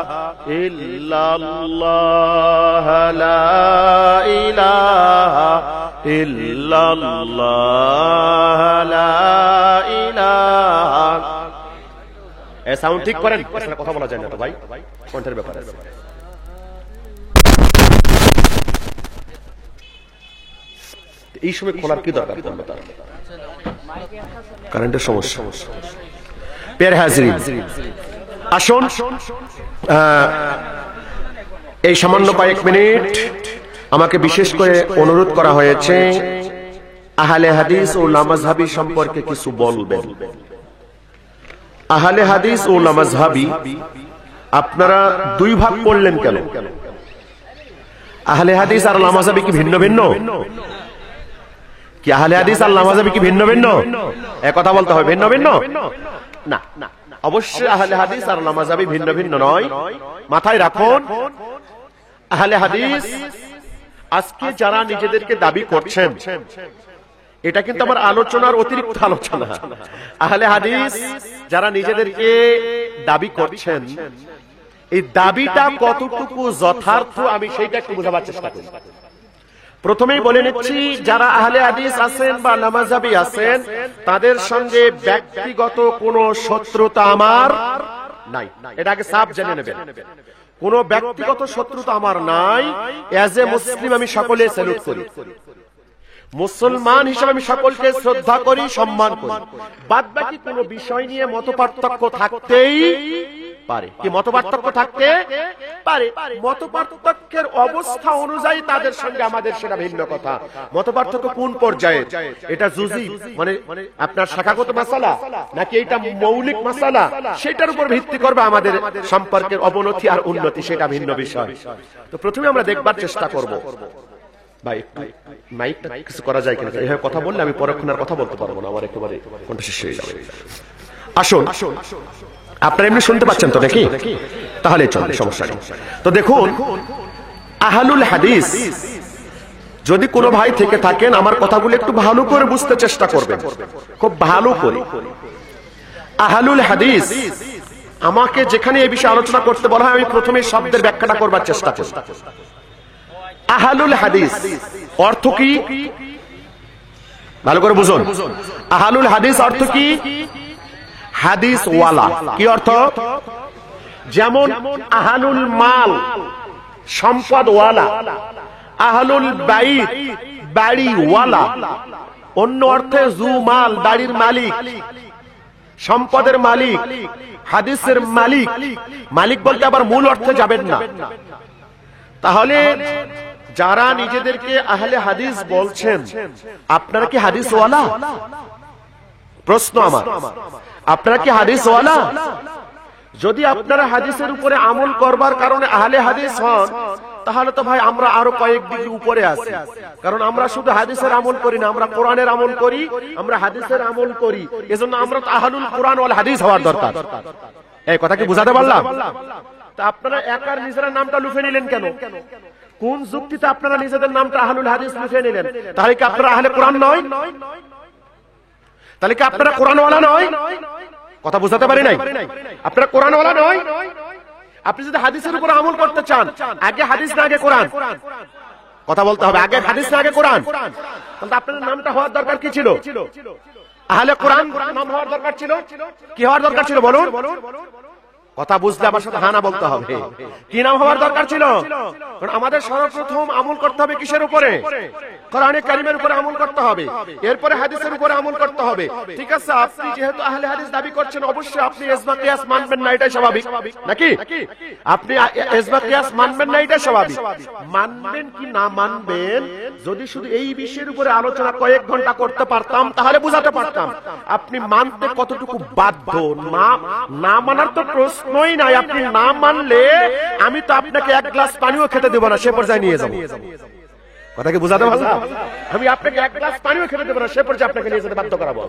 ইল্লাল্লাহ লা ইলাহা ইল্লাল্লাহ লা ইলাহা। এ সাউন্ড ঠিক করেন, আসলে কথা বলা যায় না তো ভাই, কণ্ঠের ব্যাপার আছে। এই সময় খোলার কি দরকার পড়লো? তার কারেন্টের সমস্যা। প্রিয় হাজিরিন, আসুন এই সামান্য কয়েক মিনিট আমাকে বিশেষ করে অনুরোধ করা হয়েছে আহলে হাদিস ও লামাযহাবী সম্পর্কে কিছু বলবেন। আহলে হাদিস ও লামাযহাবী আপনারা দুই ভাগ করলেন কেন? আহলে হাদিস আর লামাযহাবী কি ভিন্ন ভিন্ন? কি আহলে হাদিস আর লামাযহাবী কি ভিন্ন ভিন্ন? এক কথা বলতে হবে, ভিন্ন ভিন্ন না। অবশ্যই আহলে হাদিস আর লামাযহাবী ভিন্ন ভিন্ন নয়, মাথায় রাখুন। আহলে হাদিস আজকে যারা নিজেদেরকে দাবি করছেন, এটা কিন্তু আমার আলোচনার অতিরিক্ত আলোচনা। আহলে হাদিস যারা নিজেদেরকে দাবি করছেন, এই দাবিটা কতটুকু যথার্থ আমি সেইটা একটু বোঝাবার চেষ্টা করি। প্রথমেই বলে নিচ্ছি, যারা আহলে হাদিস আছেন বা লামাযহাবী আছেন, তাদের সঙ্গে ব্যক্তিগত কোনো শত্রুতা আমার নাই, এটা আগে সাফ জেনে নেবেন। কোন ব্যক্তিগত শত্রুতা আমার নাই। এজ এ মুসলিম আমি সকলে স্যালুট করি, মুসলমান হিসেবে আমি সকলকে শ্রদ্ধা করি, সম্মান করি। বাদ বাকি কোন বিষয় নিয়ে মতপার্থক্য থাকতেই পারে। কি মতপার্থক্য থাকতে পারে? মতপার্থক্যের অবস্থা অনুযায়ী তাদের সঙ্গে আমাদের সেটা ভিন্ন কথা। মতপার্থক্য কোন পর্যায়ে? এটা জুজি মানে আপনার শাখাগত মাসালা নাকি এটা মৌলিক মাসালা, সেটার উপর ভিত্তি করবে আমাদের সম্পর্কের অবনতি আর উন্নতি, সেটা ভিন্ন বিষয়। তো প্রথমে আমরা দেখবার চেষ্টা করব। ভাই মাইকটা কিছু করা যায় কিনা? এইভাবে কথা বললে আমি পরক্ষণ আর কথা বলতে পারবো না, আমার একেবারে কণ্ঠ শেষ হয়ে যাবে। আসুন, আপনারা এমনি শুনতে পাচ্ছেন তো নাকি? তাহলে চলবে, সমস্যা নেই। তো দেখুন, আহলুল হাদিস যদি কোনো ভাই থেকে থাকেন, আমার কথাগুলো একটু ভালো করে বুঝতে চেষ্টা করবেন, খুব ভালো করে। আহলুল হাদিস আমাকে যেখানে এই বিষয়ে আলোচনা করতে বলা হয়, আমি প্রথমে শব্দের ব্যাখ্যাটা করবার চেষ্টা করি। আহলুল হাদিস অর্থ কি ভালো করে বুঝুন। আহলুল হাদিস অর্থ কি? হাদিস ওয়ালা। কি অর্থ? যেমন আহলুল মাল সম্পদ ওয়ালা, আহলুল বাইত বাড়ি ওয়ালা। অন্য অর্থে জু মাল বাড়ির মালিক, সম্পদের মালিক, হাদিসের মালিক। মালিক বলতে আবার মূল অর্থে যাবেন না। তাহলে যারা নিজেদেরকে আহলে হাদিস বলছেন, আপনারা কি হাদিস ওয়ালা? প্রশ্ন আমার, আপনারা কি হাদিস ওয়ালা? যদি আপনারা হাদিসের উপরে আমল করবার কারণে আহলে হাদিস হন, তাহলে তো ভাই আমরা আরো কয়েক ডিগ্রি উপরে আছি। কারণ আমরা শুধু হাদিসের আমল করি না, আমরা কোরআনের আমল করি, আমরা হাদিসের আমল করি। এজন্য আমরা তো আহলুল কোরআন ওয়াল হাদিস হওয়ার দরকার। এই কথা কি বুঝাতে পারলাম? তা আপনারা একার নিজেরা নামটা লুফে নিলেন কেন? কোন যুক্তিতে আপনারা নিজেদের নামটা আহলুল হাদিস লুফে নিলেন? তাহলে কি আপনারা আহলে কোরআন নয়? তাহলে কি আপনারা কোরআনওয়ালা নয়? কথা বুঝাতে পারি নাই? আপনারা কোরআনওয়ালা নয়? আপনি যদি হাদিসের উপর আমল করতে চান, আগে হাদিস না আগে কোরআন? কথা বলতে হবে, আগে হাদিস না আগে কোরআন? তাহলে আপনাদের নামটা হওয়ার দরকার কি ছিল? আহলে কোরআন নাম হওয়ার দরকার ছিল। কি হওয়ার দরকার ছিল বলুন? কথা বুঝলে আমার সাথে হানা বলতে হবে। কি নাম হওয়ার দরকার ছিল? কারণ আমাদের সর্বপ্রথম আমল করতে হবে কিসের উপরে? কোরআনে কারিমের উপরে আমল করতে হবে, এরপরে হাদিসের উপরে আমল করতে হবে। ঠিক আছে, আপনি যেহেতু আহলে হাদিস দাবি করছেন, অবশ্যই আপনি ইজমা কিয়াস মানবেন না, এটাই স্বাভাবিক নাকি? আপনি ইজমা কিয়াস মানবেন না, এটাই স্বাভাবিক। মানবেন কি না মানবেন, যদি শুধু এই বিষয়ের উপরে আলোচনা কয়েক ঘন্টা করতে পারতাম তাহলে বুঝাতে পারতাম আপনি মানতে কতটুকু বাধ্য। না মানার তো প্রশ্নই নাই। আপনি না মানলে আমি তো আপনাকে এক গ্লাস পানিও খেতে দেব না, সে পর্যায়ে নিয়ে যাবো। কথা কি বুঝাতে পারলাম? আমি আপনাকে এক গ্লাস পানিও খেতে দেব না, সে পর্যায়ে আপনাকে নিয়ে যেতে বাধ্য করাবো।